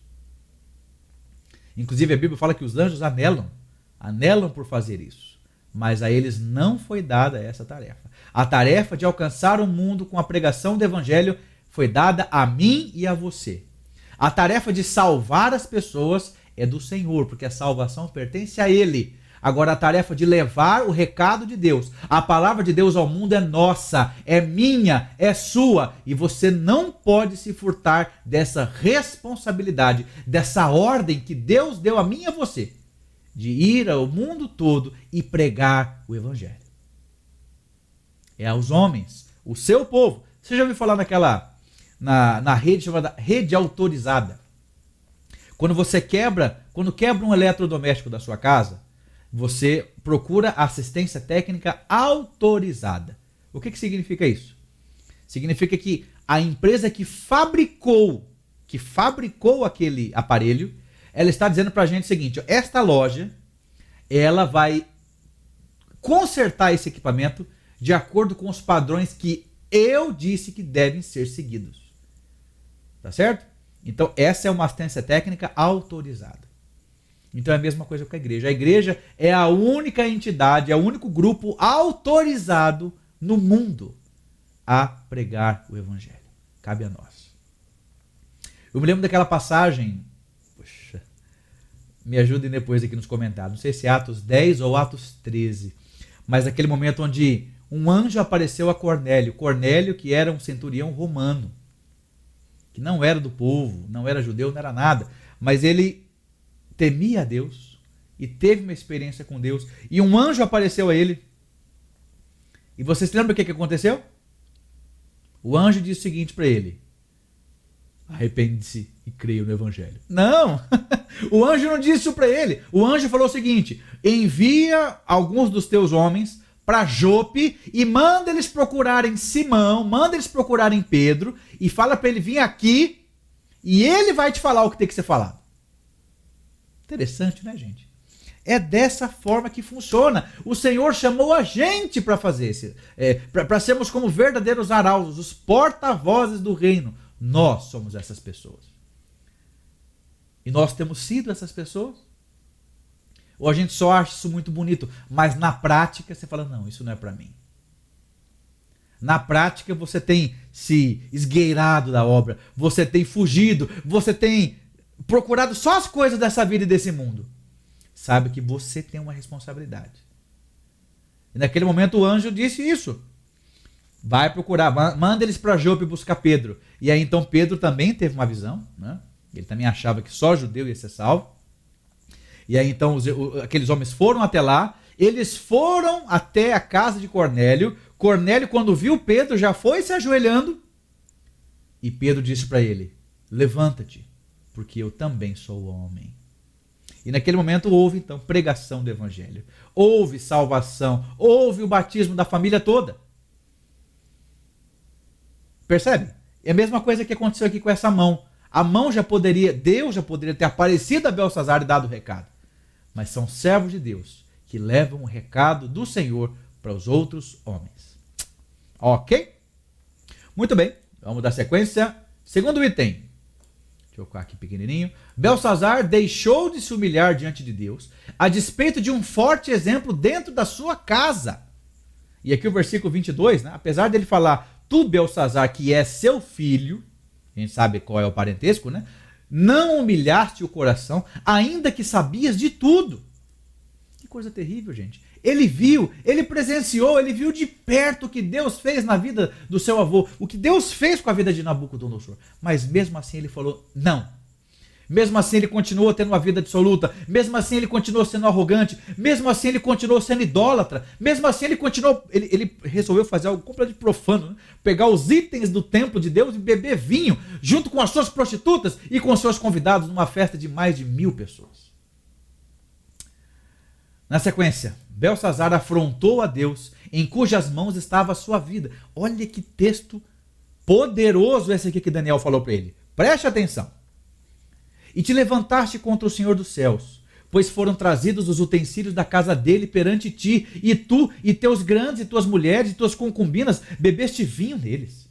Inclusive a Bíblia fala que os anjos anelam por fazer isso. Mas a eles não foi dada essa tarefa. A tarefa de alcançar o mundo com a pregação do evangelho foi dada a mim e a você. A tarefa de salvar as pessoas é do Senhor, porque a salvação pertence a Ele. Agora a tarefa de levar o recado de Deus, a palavra de Deus ao mundo é nossa, é minha, é sua. E você não pode se furtar dessa responsabilidade, dessa ordem que Deus deu a mim e a você, de ir ao mundo todo e pregar o evangelho. É aos homens, o seu povo. Você já ouviu falar na rede chamada rede autorizada? Quando quebra um eletrodoméstico da sua casa, você procura assistência técnica autorizada. O que significa isso? Significa que a empresa que fabricou aquele aparelho, ela está dizendo para a gente o seguinte: esta loja, ela vai consertar esse equipamento de acordo com os padrões que eu disse que devem ser seguidos. Tá certo? Então essa é uma assistência técnica autorizada. Então é a mesma coisa com a igreja. A igreja é a única entidade, é o único grupo autorizado no mundo a pregar o evangelho. Cabe a nós. Eu me lembro daquela passagem, poxa, me ajudem depois aqui nos comentários, não sei se é Atos 10 ou Atos 13, mas aquele momento onde um anjo apareceu a Cornélio. Cornélio, que era um centurião romano, que não era do povo, não era judeu, não era nada, mas ele temia a Deus e teve uma experiência com Deus, e um anjo apareceu a ele. E você se lembra o que aconteceu? O anjo disse o seguinte para ele: arrepende-se e creia no evangelho. Não! O anjo não disse isso para ele. O anjo falou o seguinte: envia alguns dos teus homens para Jope e manda eles procurarem Simão, manda eles procurarem Pedro e fala para ele vir aqui e ele vai te falar o que tem que ser falado. Interessante, né, gente? É dessa forma que funciona. O Senhor chamou a gente para fazer para sermos como verdadeiros arautos, os porta-vozes do reino. Nós somos essas pessoas. E nós temos sido essas pessoas? Ou a gente só acha isso muito bonito, mas na prática você fala: não, isso não é para mim. Na prática você tem se esgueirado da obra, você tem fugido, você tem procurado só as coisas dessa vida e desse mundo. Sabe que você tem uma responsabilidade. E naquele momento o anjo disse isso. Vai procurar, manda eles para Jope buscar Pedro. E aí então Pedro também teve uma visão, né? Ele também achava que só judeu ia ser salvo. E aí então aqueles homens foram até lá, eles foram até a casa de Cornélio. Cornélio, quando viu Pedro, já foi se ajoelhando. E Pedro disse para ele: levanta-te, porque eu também sou homem. E naquele momento houve então pregação do evangelho. Houve salvação, houve o batismo da família toda. Percebe? É a mesma coisa que aconteceu aqui com essa mão. A mão Deus já poderia ter aparecido a Belsazar e dado o recado. Mas são servos de Deus que levam o recado do Senhor para os outros homens. Ok? Muito bem, vamos dar sequência. Segundo item. Deixa eu colocar aqui pequenininho. Belsazar deixou de se humilhar diante de Deus, a despeito de um forte exemplo dentro da sua casa. E aqui o versículo 22, né? Apesar dele falar, tu, Belsazar, que é seu filho, a gente sabe qual é o parentesco, né? Não humilhaste o coração, ainda que sabias de tudo. Que coisa terrível, gente. Ele viu, ele presenciou, ele viu de perto o que Deus fez na vida do seu avô, o que Deus fez com a vida de Nabucodonosor. Mas mesmo assim ele falou, não. Mesmo assim ele continuou tendo uma vida dissoluta, mesmo assim ele continuou sendo arrogante, mesmo assim ele continuou sendo idólatra, mesmo assim ele continuou, ele resolveu fazer algo completamente profano, né? Pegar os itens do templo de Deus e beber vinho, junto com as suas prostitutas e com os seus convidados numa festa de mais de 1000 pessoas. Na sequência, Belsazar afrontou a Deus, em cujas mãos estava a sua vida. Olha que texto poderoso esse aqui que Daniel falou para ele. Preste atenção. E te levantaste contra o Senhor dos céus, pois foram trazidos os utensílios da casa dele perante ti, e tu, e teus grandes, e tuas mulheres, e tuas concubinas, bebeste vinho neles.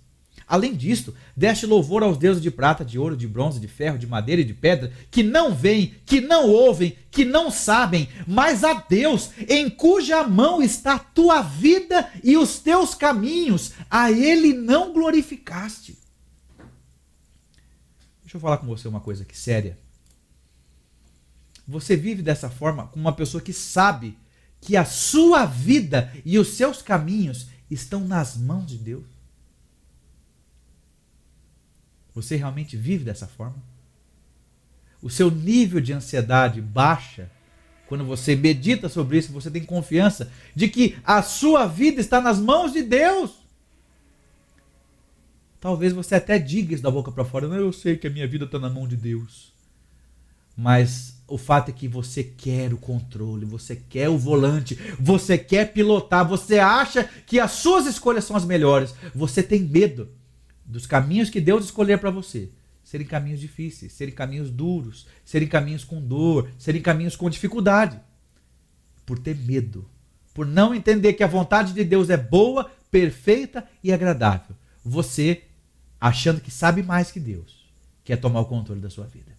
Além disto, deste louvor aos deuses de prata, de ouro, de bronze, de ferro, de madeira e de pedra, que não veem, que não ouvem, que não sabem, mas a Deus, em cuja mão está a tua vida e os teus caminhos, a ele não glorificaste. Deixa eu falar com você uma coisa aqui séria. Você vive dessa forma com uma pessoa que sabe que a sua vida e os seus caminhos estão nas mãos de Deus? Você realmente vive dessa forma? O seu nível de ansiedade baixa quando você medita sobre isso, você tem confiança de que a sua vida está nas mãos de Deus. Talvez você até diga isso da boca para fora, não, eu sei que a minha vida está na mão de Deus. Mas o fato é que você quer o controle, você quer o volante, você quer pilotar, você acha que as suas escolhas são as melhores, você tem medo dos caminhos que Deus escolher para você serem caminhos difíceis, serem caminhos duros, serem caminhos com dor, serem caminhos com dificuldade. Por ter medo, por não entender que a vontade de Deus é boa, perfeita e agradável. Você, achando que sabe mais que Deus, quer tomar o controle da sua vida.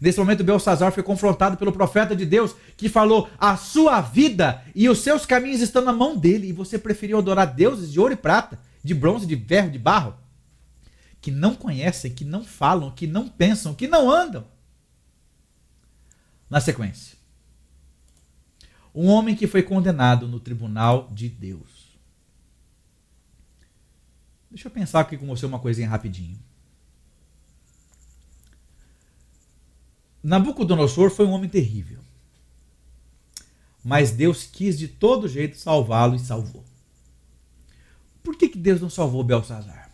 Nesse momento, Belsazar foi confrontado pelo profeta de Deus, que falou, a sua vida e os seus caminhos estão na mão dele, e você preferiu adorar deuses de ouro e prata, de bronze, de ferro, de barro, que não conhecem, que não falam, que não pensam, que não andam. Na sequência, um homem que foi condenado no tribunal de Deus. Deixa eu pensar aqui com você uma coisinha rapidinho. Nabucodonosor foi um homem terrível, mas Deus quis de todo jeito salvá-lo e salvou. Por que Deus não salvou Belsazar?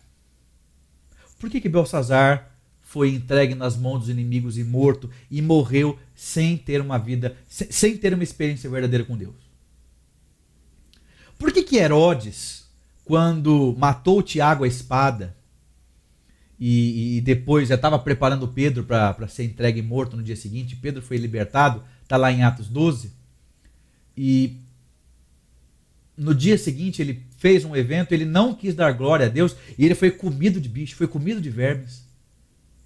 Por que Belsazar foi entregue nas mãos dos inimigos e morto e morreu sem ter uma vida, sem ter uma experiência verdadeira com Deus? Por que Herodes, quando matou Tiago à espada e depois já estava preparando Pedro para ser entregue morto no dia seguinte, Pedro foi libertado, está lá em Atos 12, e no dia seguinte ele fez um evento, ele não quis dar glória a Deus, e ele foi comido de bicho, foi comido de vermes.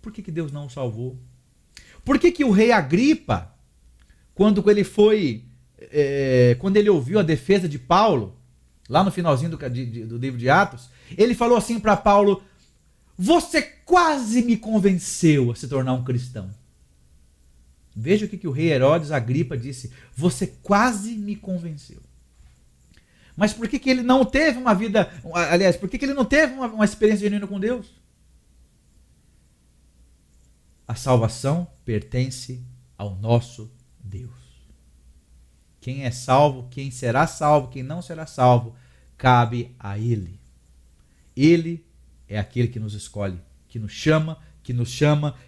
Por que Deus não o salvou? Por que o rei Agripa, quando ele ouviu a defesa de Paulo, lá no finalzinho do livro de Atos, ele falou assim para Paulo, você quase me convenceu a se tornar um cristão. Veja o que o rei Herodes Agripa disse, você quase me convenceu. Mas por que ele não teve uma vida, aliás, por que ele não teve uma experiência genuína com Deus? A salvação pertence ao nosso Deus. Quem é salvo, quem será salvo, quem não será salvo, cabe a Ele. Ele é aquele que nos escolhe, que nos chama,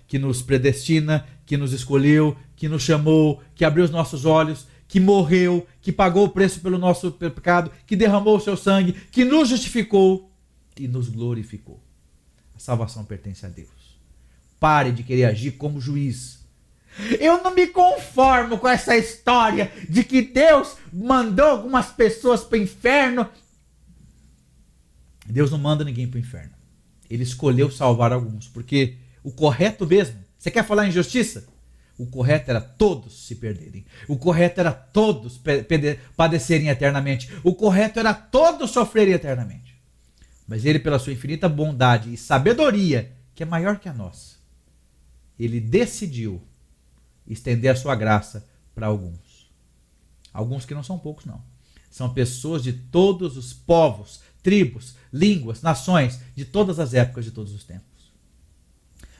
que nos predestina, que nos escolheu, que nos chamou, que abriu os nossos olhos, que morreu, que pagou o preço pelo nosso pecado, que derramou o seu sangue, que nos justificou e nos glorificou. A salvação pertence a Deus. Pare de querer agir como juiz. Eu não me conformo com essa história de que Deus mandou algumas pessoas para o inferno. Deus não manda ninguém para o inferno. Ele escolheu salvar alguns, porque o correto mesmo Você quer falar em justiça? O correto era todos se perderem. O correto era todos padecerem eternamente. O correto era todos sofrerem eternamente. Mas ele, pela sua infinita bondade e sabedoria, que é maior que a nossa, ele decidiu estender a sua graça para alguns. Alguns que não são poucos, não. São pessoas de todos os povos, tribos, línguas, nações, de todas as épocas, de todos os tempos.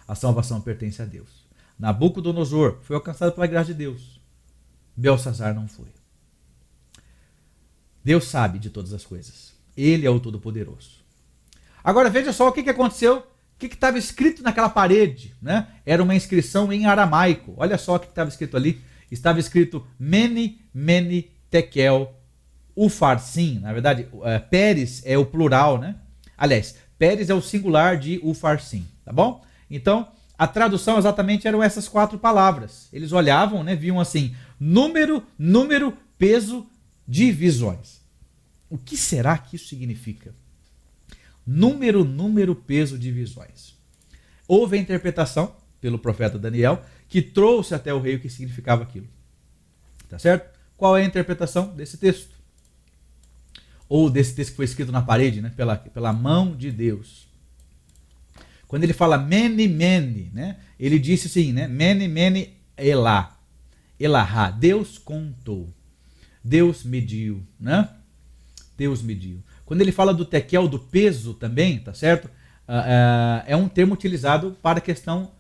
A salvação pertence a Deus. Nabucodonosor foi alcançado pela graça de Deus. Belsazar não foi. Deus sabe de todas as coisas. Ele é o Todo-Poderoso. Agora veja só o que aconteceu. O que estava escrito naquela parede, né? Era uma inscrição em aramaico. Olha só o que estava escrito ali. Estava escrito Mene, Mene, Tekel, Ufarsim. Na verdade, Pérez é o plural, né? Aliás, Pérez é o singular de Ufarsim, tá bom? Então, a tradução exatamente eram essas 4 palavras. Eles olhavam, né, viam assim, número, peso, divisões. O que será que isso significa? Número, peso, divisões. Houve a interpretação pelo profeta Daniel, que trouxe até o rei o que significava aquilo. Tá certo? Qual é a interpretação desse texto? Ou desse texto que foi escrito na parede, né, pela mão de Deus. Quando ele fala mene, mene, né, ele disse assim, né, mene, mene, elá. Elahá, Deus contou. Deus mediu, né? Deus mediu. Quando ele fala do tekel, do peso também, tá certo? É um termo utilizado para questão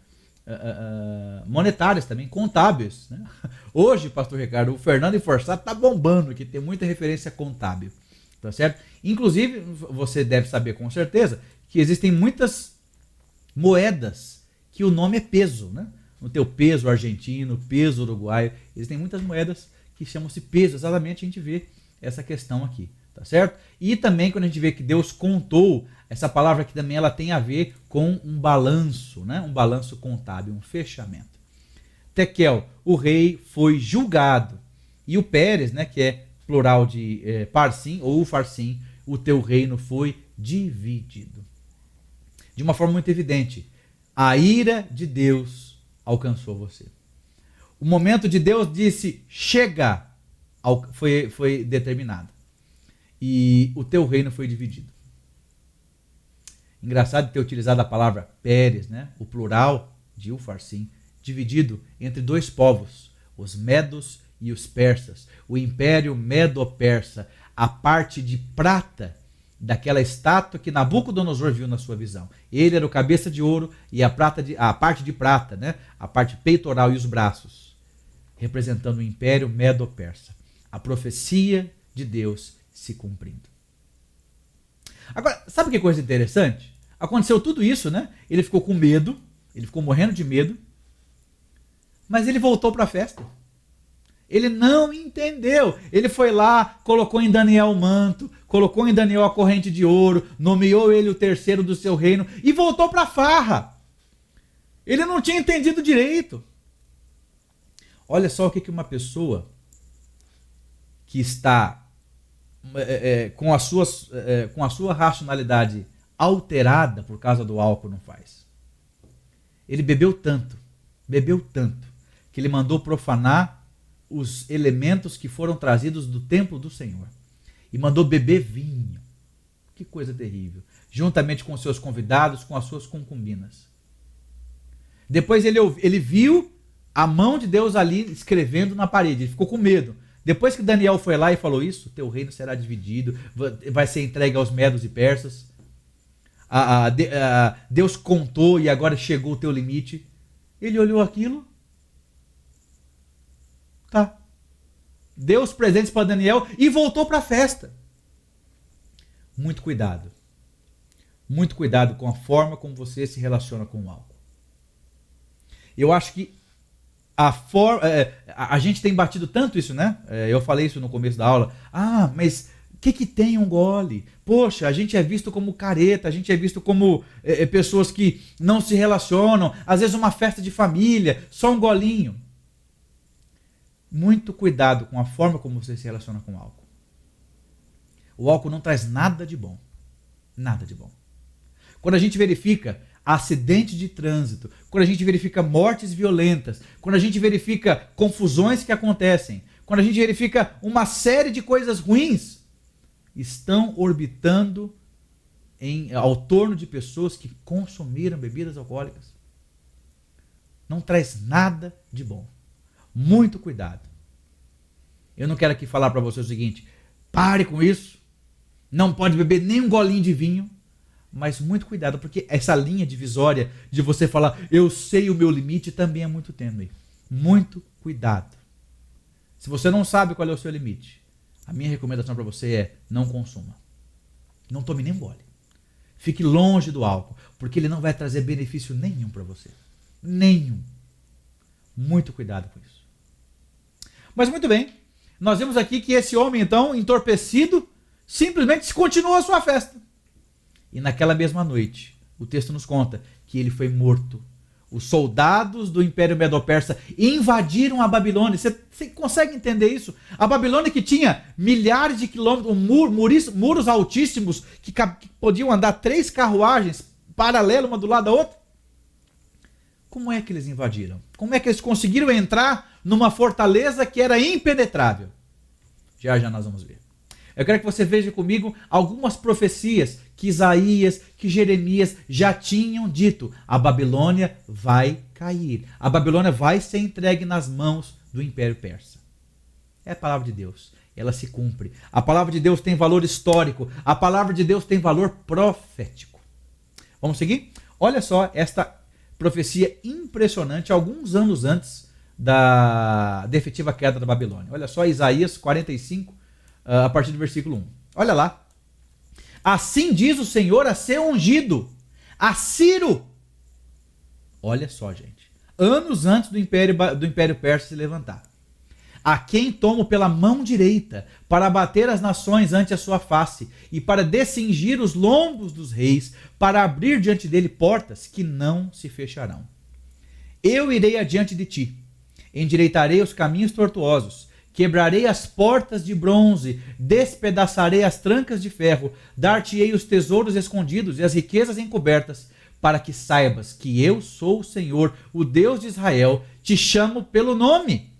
monetárias também, contábeis, né? Hoje, pastor Ricardo, o Fernando Forçado está bombando aqui, tem muita referência contábil, tá certo? Inclusive, você deve saber com certeza que existem muitas moedas que o nome é peso, né? No teu peso argentino, peso uruguaio, existem muitas moedas que chamam-se peso, exatamente a gente vê essa questão aqui, tá certo? E também quando a gente vê que Deus contou, essa palavra aqui também ela tem a ver com um balanço, né? Um balanço contábil, um fechamento. Tekel, o rei foi julgado, e o Pérez, né, que é plural de Parsim ou Farsim, o teu reino foi dividido. De uma forma muito evidente, a ira de Deus alcançou você. O momento de Deus disse, chega, foi determinado. E o teu reino foi dividido. Engraçado ter utilizado a palavra Pérez, né? O plural de Ufarsim, dividido entre 2 povos, os medos e os persas. O império medo-persa, a parte de prata daquela estátua que Nabucodonosor viu na sua visão. Ele era o cabeça de ouro e a parte de prata, né? A parte peitoral e os braços, representando o império medo-persa. A profecia de Deus se cumprindo. Agora, sabe que coisa interessante? Aconteceu tudo isso, né? Ele ficou com medo, ele ficou morrendo de medo, mas ele voltou para a festa. Ele não entendeu. Ele foi lá, colocou em Daniel o manto, colocou em Daniel a corrente de ouro, nomeou ele o terceiro do seu reino e voltou para a farra. Ele não tinha entendido direito. Olha só o que uma pessoa que está com a sua racionalidade alterada por causa do álcool não faz. Ele bebeu tanto, que ele mandou profanar os elementos que foram trazidos do templo do Senhor. E mandou beber vinho. Que coisa terrível. Juntamente com os seus convidados, com as suas concubinas. Depois ele viu a mão de Deus ali escrevendo na parede. Ele ficou com medo. Depois que Daniel foi lá e falou isso, teu reino será dividido, vai ser entregue aos medos e persas. Deus contou e agora chegou o teu limite. Ele olhou aquilo. Tá. Deu os presentes para Daniel e voltou para a festa. Muito cuidado. Muito cuidado com a forma como você se relaciona com o álcool. Eu acho que a gente tem batido tanto isso, né? Eu falei isso no começo da aula. Mas o que tem um gole? Poxa, a gente é visto como careta, a gente é visto como pessoas que não se relacionam. Às vezes uma festa de família, só um golinho. Muito cuidado com a forma como você se relaciona com o álcool. O álcool não traz nada de bom. Nada de bom. Quando a gente verifica acidente de trânsito, quando a gente verifica mortes violentas, quando a gente verifica confusões que acontecem, quando a gente verifica uma série de coisas ruins, estão orbitando ao torno de pessoas que consumiram bebidas alcoólicas. Não traz nada de bom. Muito cuidado. Eu não quero aqui falar para você o seguinte: pare com isso, não pode beber nem um golinho de vinho, mas muito cuidado, porque essa linha divisória de você falar, eu sei o meu limite, também é muito tênue. Muito cuidado. Se você não sabe qual é o seu limite, a minha recomendação para você é: não consuma. Não tome nem um gole. Fique longe do álcool, porque ele não vai trazer benefício nenhum para você. Nenhum. Muito cuidado com isso. Mas muito bem, nós vemos aqui que esse homem, então, entorpecido, simplesmente continuou a sua festa. E naquela mesma noite, o texto nos conta que ele foi morto. Os soldados do Império Medo-Persa invadiram a Babilônia. Você consegue entender isso? A Babilônia, que tinha milhares de quilômetros, muros altíssimos, que podiam andar 3 carruagens paralelas uma do lado da outra. Como é que eles invadiram? Como é que eles conseguiram entrar numa fortaleza que era impenetrável? Já nós vamos ver. Eu quero que você veja comigo algumas profecias que Isaías, que Jeremias já tinham dito. A Babilônia vai cair. A Babilônia vai ser entregue nas mãos do Império Persa. É a palavra de Deus. Ela se cumpre. A palavra de Deus tem valor histórico. A palavra de Deus tem valor profético. Vamos seguir? Olha só esta profecia impressionante, alguns anos antes da efetiva queda da Babilônia. Olha só, Isaías 45, a partir do versículo 1. Olha lá. Assim diz o Senhor a seu ungido, a Ciro. Olha só, gente. Anos antes do Império Persa se levantar. A quem tomo pela mão direita, para abater as nações ante a sua face, e para descingir os lombos dos reis, para abrir diante dele portas que não se fecharão. Eu irei adiante de ti, endireitarei os caminhos tortuosos, quebrarei as portas de bronze, despedaçarei as trancas de ferro, dar-te-ei os tesouros escondidos e as riquezas encobertas, para que saibas que eu sou o Senhor, o Deus de Israel, te chamo pelo nome.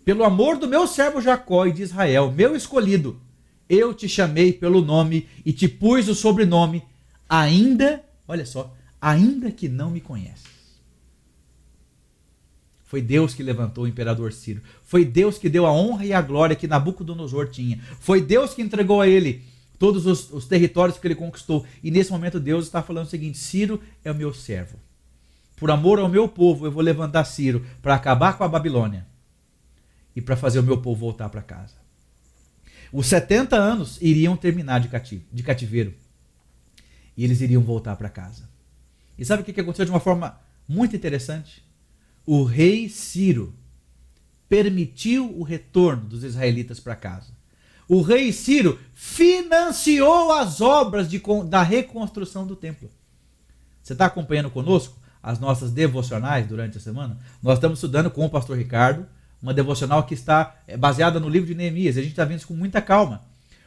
Pelo amor do meu servo Jacó e de Israel, meu escolhido, eu te chamei pelo nome e te pus o sobrenome, ainda, olha só, ainda que não me conheces. Foi Deus que levantou o imperador Ciro. Foi Deus que deu a honra e a glória que Nabucodonosor tinha. Foi Deus que entregou a ele todos os territórios que ele conquistou. E nesse momento Deus está falando o seguinte: Ciro é o meu servo. Por amor ao meu povo, eu vou levantar Ciro para acabar com a Babilônia e para fazer o meu povo voltar para casa. Os 70 anos iriam terminar de cativeiro. E eles iriam voltar para casa. E sabe o que aconteceu de uma forma muito interessante? O rei Ciro permitiu o retorno dos israelitas para casa. O rei Ciro financiou as obras da reconstrução do templo. Você está acompanhando conosco as nossas devocionais durante a semana? Nós estamos estudando com o pastor Ricardo uma devocional que está baseada no livro de Neemias. A gente está vendo isso com muita calma.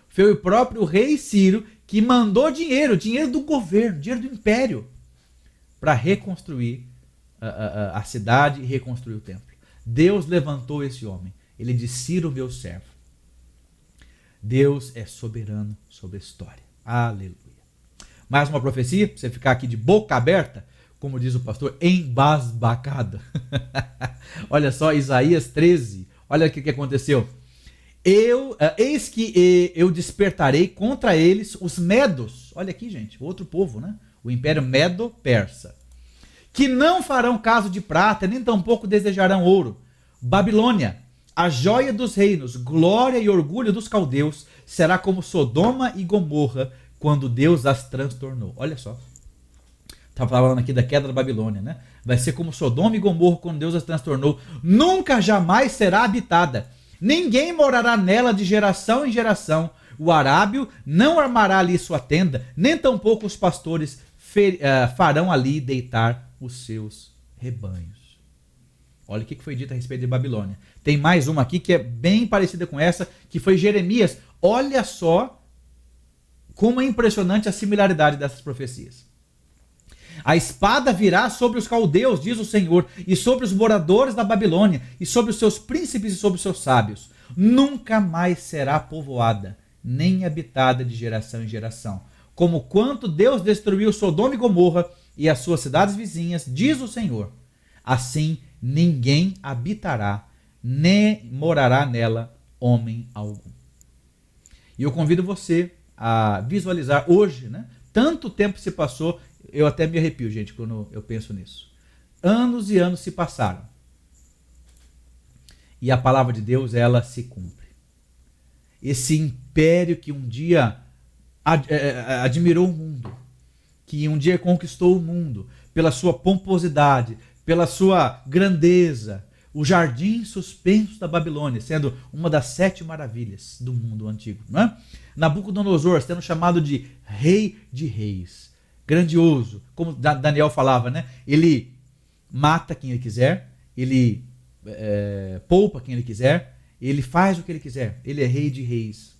Foi o próprio rei Ciro que mandou dinheiro do governo, dinheiro do império, para reconstruir a cidade e reconstruir o templo. Deus levantou esse homem. Ele disse: Ciro, meu servo. Deus é soberano sobre a história. Aleluia. Mais uma profecia, para você ficar aqui de boca aberta, como diz o pastor, embasbacada. Olha só, Isaías 13. Olha o que aconteceu. Eis que eu despertarei contra eles os medos. Olha aqui, gente, outro povo, né? O Império Medo-Persa. Que não farão caso de prata, nem tampouco desejarão ouro. Babilônia, a joia dos reinos, glória e orgulho dos caldeus, será como Sodoma e Gomorra, quando Deus as transtornou. Olha só. Está falando aqui da queda da Babilônia, né? Vai ser como Sodoma e Gomorra, quando Deus as transtornou. Nunca jamais será habitada. Ninguém morará nela de geração em geração. O arábio não armará ali sua tenda, nem tampouco os pastores farão ali deitar os seus rebanhos. Olha o que foi dito a respeito de Babilônia. Tem mais uma aqui que é bem parecida com essa, que foi Jeremias. Olha só como é impressionante a similaridade dessas profecias. A espada virá sobre os caldeus, diz o Senhor, e sobre os moradores da Babilônia, e sobre os seus príncipes e sobre os seus sábios. Nunca mais será povoada, nem habitada de geração em geração. Como quanto Deus destruiu Sodoma e Gomorra e as suas cidades vizinhas, diz o Senhor. Assim ninguém habitará, nem morará nela homem algum. E eu convido você a visualizar hoje, né? Tanto tempo se passou, eu até me arrepio, gente, quando eu penso nisso. Anos e anos se passaram. E a palavra de Deus, ela se cumpre. Esse império que um dia admirou o mundo, que um dia conquistou o mundo, pela sua pomposidade, pela sua grandeza, o jardim suspenso da Babilônia, sendo uma das 7 maravilhas do mundo antigo. Não é? Nabucodonosor sendo chamado de rei de reis, grandioso, como Daniel falava, né? Ele mata quem ele quiser, ele poupa quem ele quiser, ele faz o que ele quiser, ele é rei de reis.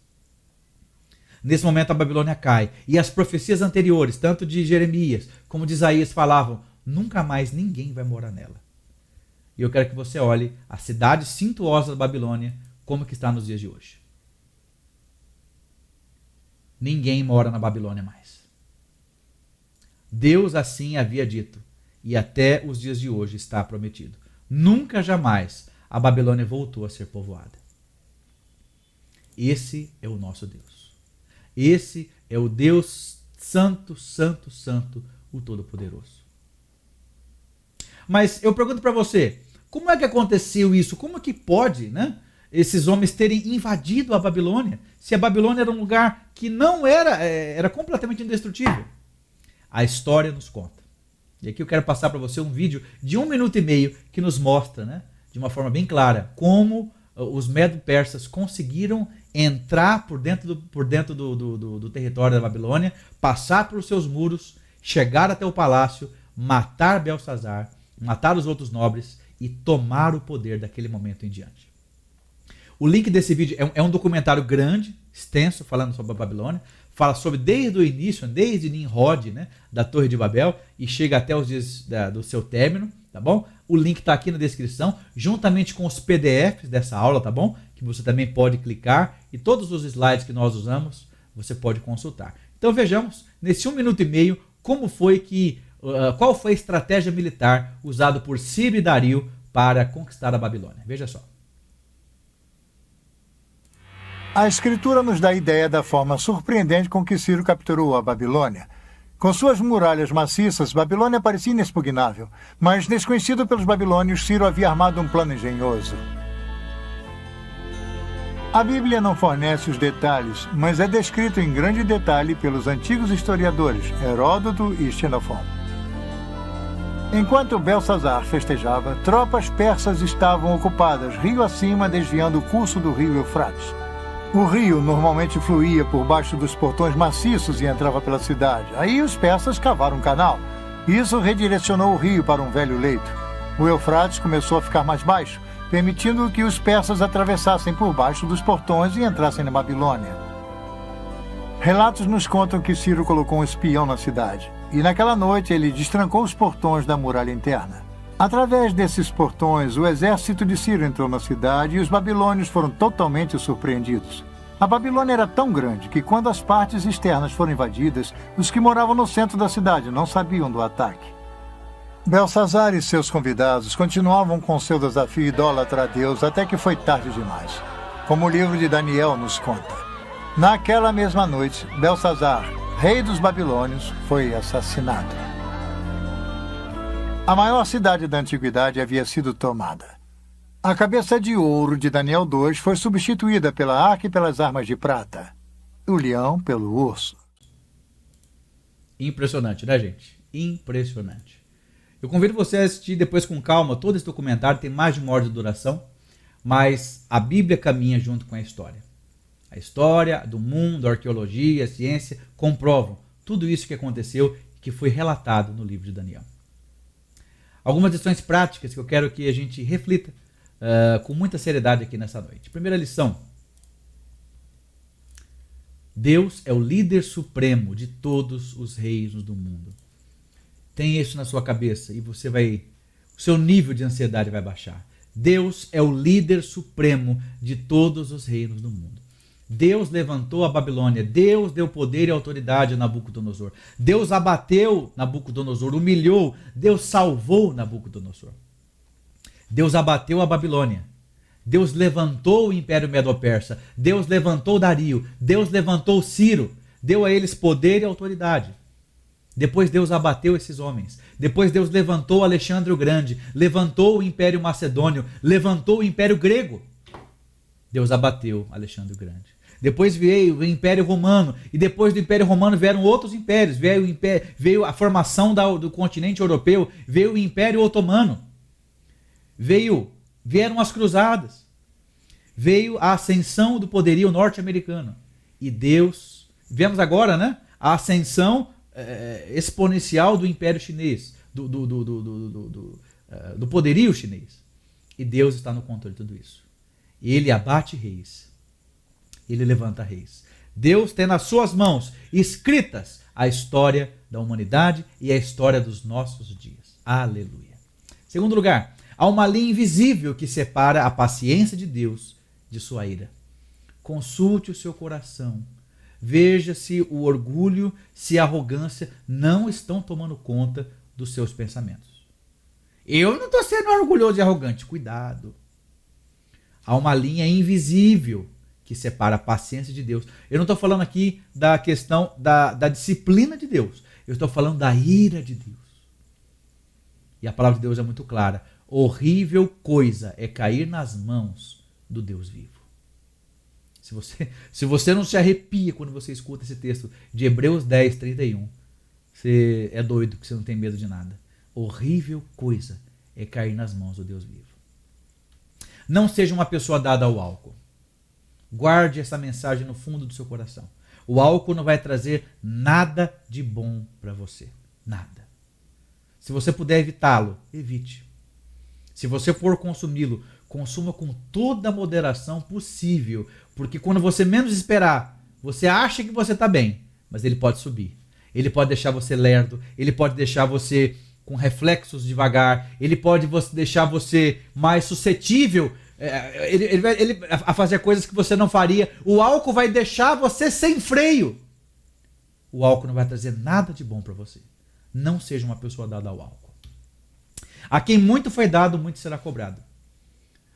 Nesse momento a Babilônia cai, e as profecias anteriores, tanto de Jeremias como de Isaías, falavam: nunca mais ninguém vai morar nela. E eu quero que você olhe a cidade suntuosa da Babilônia, como que está nos dias de hoje. Ninguém mora na Babilônia mais. Deus assim havia dito, e até os dias de hoje está prometido. Nunca jamais a Babilônia voltou a ser povoada. Esse é o nosso Deus. Esse é o Deus Santo, Santo, Santo, o Todo-Poderoso. Mas eu pergunto para você, como é que aconteceu isso? Como que pode, né, esses homens terem invadido a Babilônia, se a Babilônia era um lugar que não era completamente indestrutível? A história nos conta. E aqui eu quero passar para você um vídeo de 1 minuto e meio que nos mostra, né, de uma forma bem clara, como os medo-persas conseguiram entrar por dentro do território da Babilônia, passar pelos seus muros, chegar até o palácio, matar Belsazar, matar os outros nobres e tomar o poder daquele momento em diante. O link desse vídeo é um documentário grande, extenso, falando sobre a Babilônia, fala sobre desde o início, desde Nimrod, né, da Torre de Babel, e chega até os dias do seu término, tá bom? O link está aqui na descrição, juntamente com os PDFs dessa aula, tá bom? Que você também pode clicar, e todos os slides que nós usamos, você pode consultar. Então vejamos, nesse 1 minuto e meio, qual foi a estratégia militar usada por Ciro e Dario para conquistar a Babilônia. Veja só. A escritura nos dá a ideia da forma surpreendente com que Ciro capturou a Babilônia. Com suas muralhas maciças, Babilônia parecia inexpugnável, mas desconhecido pelos babilônios, Ciro havia armado um plano engenhoso. A Bíblia não fornece os detalhes, mas é descrito em grande detalhe pelos antigos historiadores Heródoto e Xenofon. Enquanto Belsazar festejava, tropas persas estavam ocupadas rio acima, desviando o curso do rio Eufrates. O rio normalmente fluía por baixo dos portões maciços e entrava pela cidade. Aí os persas cavaram um canal. Isso redirecionou o rio para um velho leito. O Eufrates começou a ficar mais baixo, permitindo que os persas atravessassem por baixo dos portões e entrassem na Babilônia. Relatos nos contam que Ciro colocou um espião na cidade, e naquela noite ele destrancou os portões da muralha interna. Através desses portões, o exército de Ciro entrou na cidade e os babilônios foram totalmente surpreendidos. A Babilônia era tão grande que, quando as partes externas foram invadidas, os que moravam no centro da cidade não sabiam do ataque. Belsazar e seus convidados continuavam com seu desafio idólatra a Deus até que foi tarde demais, como o livro de Daniel nos conta. Naquela mesma noite, Belsazar, rei dos babilônios, foi assassinado. A maior cidade da antiguidade havia sido tomada. A cabeça de ouro de Daniel 2 foi substituída pela arca e pelas armas de prata. O leão pelo urso. Impressionante, né, gente? Impressionante. Eu convido você a assistir depois com calma todo esse documentário, tem mais de 1 hora de duração, mas a Bíblia caminha junto com a história. A história do mundo, a arqueologia, a ciência comprovam tudo isso que aconteceu e que foi relatado no livro de Daniel. Algumas lições práticas que eu quero que a gente reflita com muita seriedade aqui nessa noite. Primeira lição. Deus é o líder supremo de todos os reinos do mundo. Tenha isso na sua cabeça e o seu nível de ansiedade vai baixar. Deus é o líder supremo de todos os reinos do mundo. Deus levantou a Babilônia, Deus deu poder e autoridade a Nabucodonosor. Deus abateu Nabucodonosor, humilhou, Deus salvou Nabucodonosor. Deus abateu a Babilônia. Deus levantou o Império Medo-Persa. Deus levantou Dario. Deus levantou Ciro. Deu a eles poder e autoridade. Depois Deus abateu esses homens. Depois Deus levantou Alexandre o Grande. Levantou o Império Macedônio. Levantou o Império Grego. Deus abateu Alexandre o Grande. Depois veio o Império Romano. E depois do Império Romano vieram outros impérios. Veio a formação do continente europeu. Veio o Império Otomano. Vieram as cruzadas. Veio a ascensão do poderio norte-americano. E Deus... Vemos agora, né? A ascensão exponencial do Império Chinês. Do poderio chinês. E Deus está no controle de tudo isso. Ele abate reis. Ele levanta reis. Deus tem nas suas mãos escritas a história da humanidade e a história dos nossos dias. Aleluia. Segundo lugar, há uma linha invisível que separa a paciência de Deus de sua ira. Consulte o seu coração. Veja se o orgulho, se a arrogância não estão tomando conta dos seus pensamentos. Eu não estou sendo orgulhoso e arrogante. Cuidado. Há uma linha invisível que separa a paciência de Deus. Eu não estou falando aqui da questão da disciplina de Deus. Eu estou falando da ira de Deus. E a palavra de Deus é muito clara. Horrível coisa é cair nas mãos do Deus vivo. Se você não se arrepia quando você escuta esse texto de Hebreus 10, 31, você é doido, que você não tem medo de nada. Horrível coisa é cair nas mãos do Deus vivo. Não seja uma pessoa dada ao álcool. Guarde essa mensagem no fundo do seu coração. O álcool não vai trazer nada de bom para você. Nada. Se você puder evitá-lo, evite. Se você for consumi-lo, consuma com toda a moderação possível. Porque quando você menos esperar, você acha que você está bem, mas ele pode subir. Ele pode deixar você lerdo, ele pode deixar você com reflexos devagar, ele pode deixar você mais suscetível a fazer coisas que você não faria. O álcool vai deixar você sem freio. O álcool não vai trazer nada de bom para você. Não seja uma pessoa dada ao álcool. A quem muito foi dado, muito será cobrado.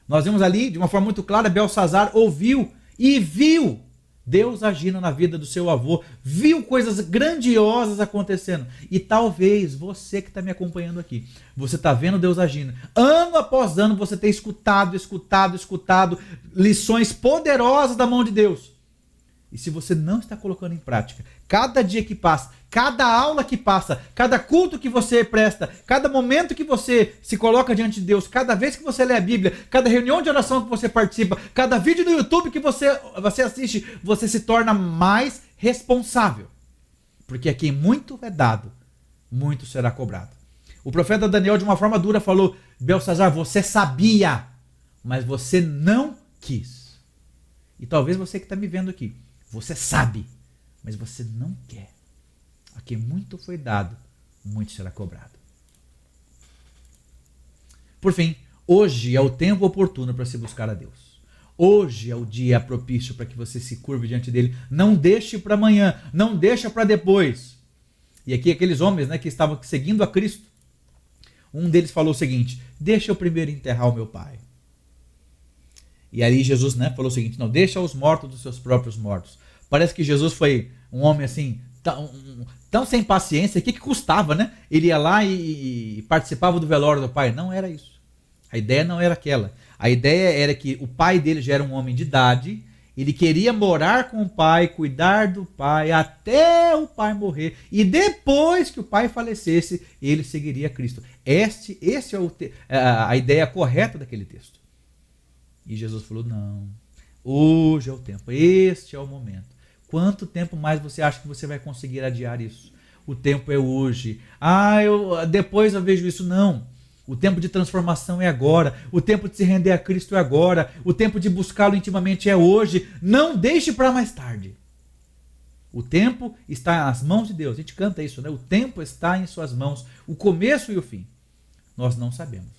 Nós vemos ali, de uma forma muito clara, Belsazar ouviu e viu Deus agindo na vida do seu avô, viu coisas grandiosas acontecendo. E talvez você que está me acompanhando aqui, você está vendo Deus agindo. Ano após ano você tem escutado lições poderosas da mão de Deus. E se você não está colocando em prática, cada dia que passa, cada aula que passa, cada culto que você presta, cada momento que você se coloca diante de Deus, cada vez que você lê a Bíblia, cada reunião de oração que você participa, cada vídeo no YouTube que você assiste, você se torna mais responsável. Porque a quem muito é dado, muito será cobrado. O profeta Daniel, de uma forma dura, falou: Belsazar, você sabia, mas você não quis. E talvez você que está me vendo aqui, você sabe, mas você não quer. A quem muito foi dado, muito será cobrado. Por fim, hoje é o tempo oportuno para se buscar a Deus. Hoje é o dia propício para que você se curve diante dele. Não deixe para amanhã, não deixe para depois. E aqui aqueles homens, né, que estavam seguindo a Cristo, um deles falou o seguinte: deixa eu primeiro enterrar o meu pai. E aí Jesus, né, falou o seguinte: não, deixa os mortos dos seus próprios mortos. Parece que Jesus foi um homem assim, tão sem paciência, o que custava, né? Ele ia lá e participava do velório do pai. Não era isso. A ideia não era aquela. A ideia era que o pai dele já era um homem de idade, ele queria morar com o pai, cuidar do pai, até o pai morrer. E depois que o pai falecesse, ele seguiria Cristo. Esse é a ideia correta daquele texto. E Jesus falou: não, hoje é o tempo, este é o momento. Quanto tempo mais você acha que você vai conseguir adiar isso? O tempo é hoje. Depois eu vejo isso. Não. O tempo de transformação é agora. O tempo de se render a Cristo é agora. O tempo de buscá-lo intimamente é hoje. Não deixe para mais tarde. O tempo está nas mãos de Deus. A gente canta isso, né? O tempo está em suas mãos, o começo e o fim. Nós não sabemos.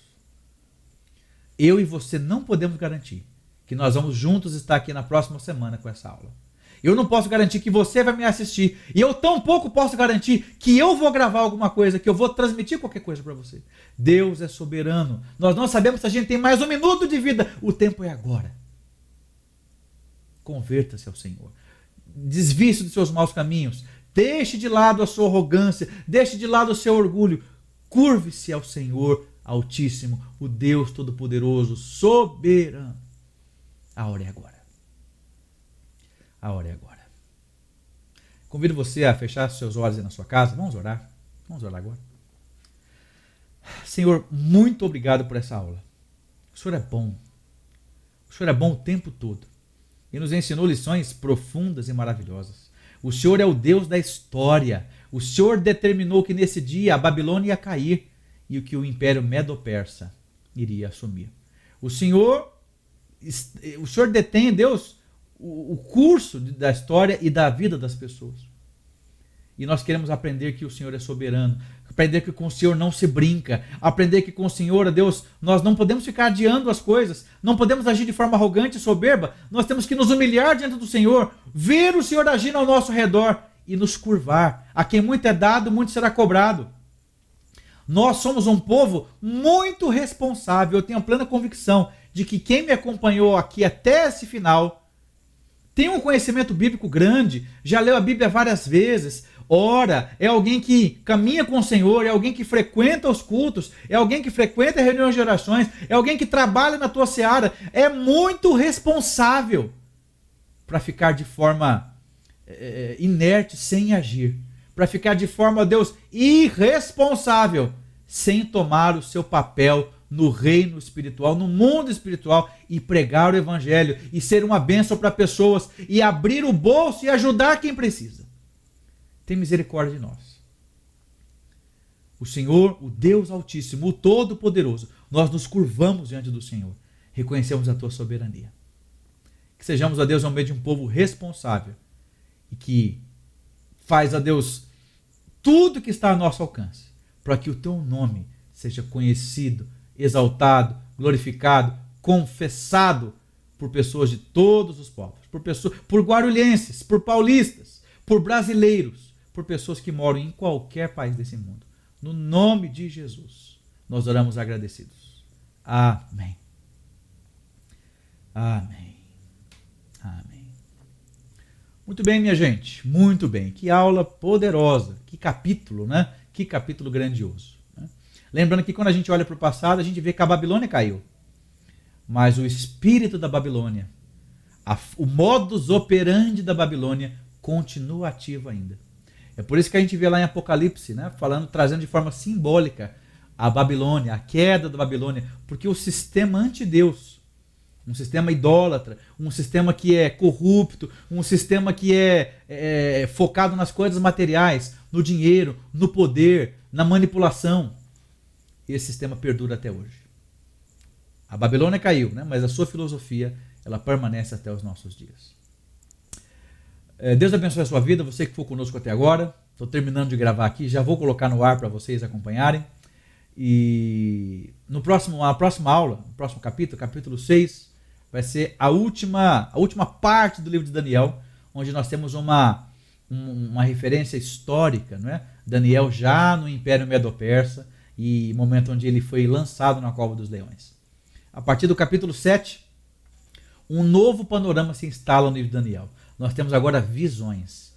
Eu e você não podemos garantir que nós vamos juntos estar aqui na próxima semana com essa aula. Eu não posso garantir que você vai me assistir. E eu tampouco posso garantir que eu vou gravar alguma coisa, que eu vou transmitir qualquer coisa para você. Deus é soberano. Nós não sabemos se a gente tem mais 1 minuto de vida. O tempo é agora. Converta-se ao Senhor. Desvie-se dos seus maus caminhos. Deixe de lado a sua arrogância. Deixe de lado o seu orgulho. Curve-se ao Senhor Altíssimo, o Deus Todo-Poderoso, soberano. A hora é agora. A hora é agora. Convido você a fechar seus olhos aí na sua casa. Vamos orar. Vamos orar agora. Senhor, muito obrigado por essa aula. O Senhor é bom. O Senhor é bom o tempo todo. E nos ensinou lições profundas e maravilhosas. O Senhor é o Deus da história. O Senhor determinou que nesse dia a Babilônia ia cair e que o Império Medo-Persa iria assumir. O Senhor detém, Deus, o curso da história e da vida das pessoas. E nós queremos aprender que o Senhor é soberano, aprender que com o Senhor não se brinca, aprender que com o Senhor, Deus, nós não podemos ficar adiando as coisas, não podemos agir de forma arrogante e soberba, nós temos que nos humilhar diante do Senhor, ver o Senhor agindo ao nosso redor e nos curvar. A quem muito é dado, muito será cobrado. Nós somos um povo muito responsável. Eu tenho a plena convicção de que quem me acompanhou aqui até esse final tem um conhecimento bíblico grande, já leu a Bíblia várias vezes, ora, é alguém que caminha com o Senhor, é alguém que frequenta os cultos, é alguém que frequenta reuniões de orações, é alguém que trabalha na tua seara, é muito responsável para ficar de forma inerte, sem agir, para ficar de forma, Deus, irresponsável, sem tomar o seu papel no reino espiritual, no mundo espiritual, e pregar o evangelho, e ser uma bênção para pessoas, e abrir o bolso e ajudar quem precisa. Tem misericórdia de nós. O Senhor, o Deus Altíssimo, o Todo-Poderoso, nós nos curvamos diante do Senhor, reconhecemos a tua soberania. Que sejamos, a Deus, ao meio de um povo responsável, e que faz, a Deus, tudo que está ao nosso alcance, para que o teu nome seja conhecido, exaltado, glorificado, confessado por pessoas de todos os povos, por guarulhenses, por paulistas, por brasileiros, por pessoas que moram em qualquer país desse mundo. No nome de Jesus, nós oramos agradecidos. Amém. Amém. Amém. Muito bem, minha gente, muito bem. Que aula poderosa, que capítulo, né? Que capítulo grandioso. Lembrando que quando a gente olha para o passado, a gente vê que a Babilônia caiu. Mas o espírito da Babilônia, o modus operandi da Babilônia continua ativo ainda. É por isso que a gente vê lá em Apocalipse, né, trazendo de forma simbólica a Babilônia, a queda da Babilônia, porque o sistema anti-Deus, um sistema idólatra, um sistema que é corrupto, um sistema que é focado nas coisas materiais, no dinheiro, no poder, na manipulação, esse sistema perdura até hoje. A Babilônia caiu, né? Mas a sua filosofia, ela permanece até os nossos dias. Deus abençoe a sua vida, você que for conosco até agora. Estou terminando de gravar aqui, já vou colocar no ar para vocês acompanharem. E a próxima aula, no próximo capítulo 6, vai ser a última parte do livro de Daniel, onde nós temos uma referência histórica, não é? Daniel já no Império Medo-Persa, e momento onde ele foi lançado na cova dos leões. A partir do capítulo 7, um novo panorama se instala no livro de Daniel. Nós temos agora visões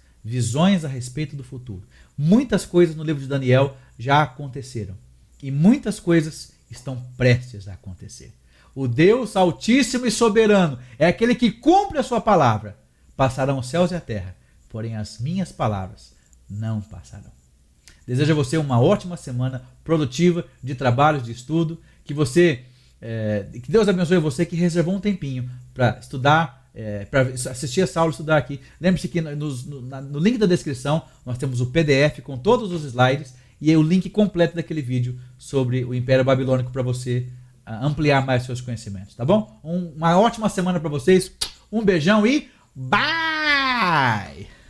a respeito do futuro. Muitas coisas no livro de Daniel já aconteceram e muitas coisas estão prestes a acontecer. O Deus Altíssimo e Soberano é aquele que cumpre a sua palavra. Passarão os céus e a terra, porém as minhas palavras não passarão. Desejo a você uma ótima semana produtiva de trabalhos, de estudo, que Deus abençoe você que reservou um tempinho para estudar, para assistir essa aula e estudar aqui. Lembre-se que no link da descrição nós temos o PDF com todos os slides e o link completo daquele vídeo sobre o Império Babilônico para você ampliar mais seus conhecimentos, tá bom? Uma ótima semana para vocês, um beijão e bye!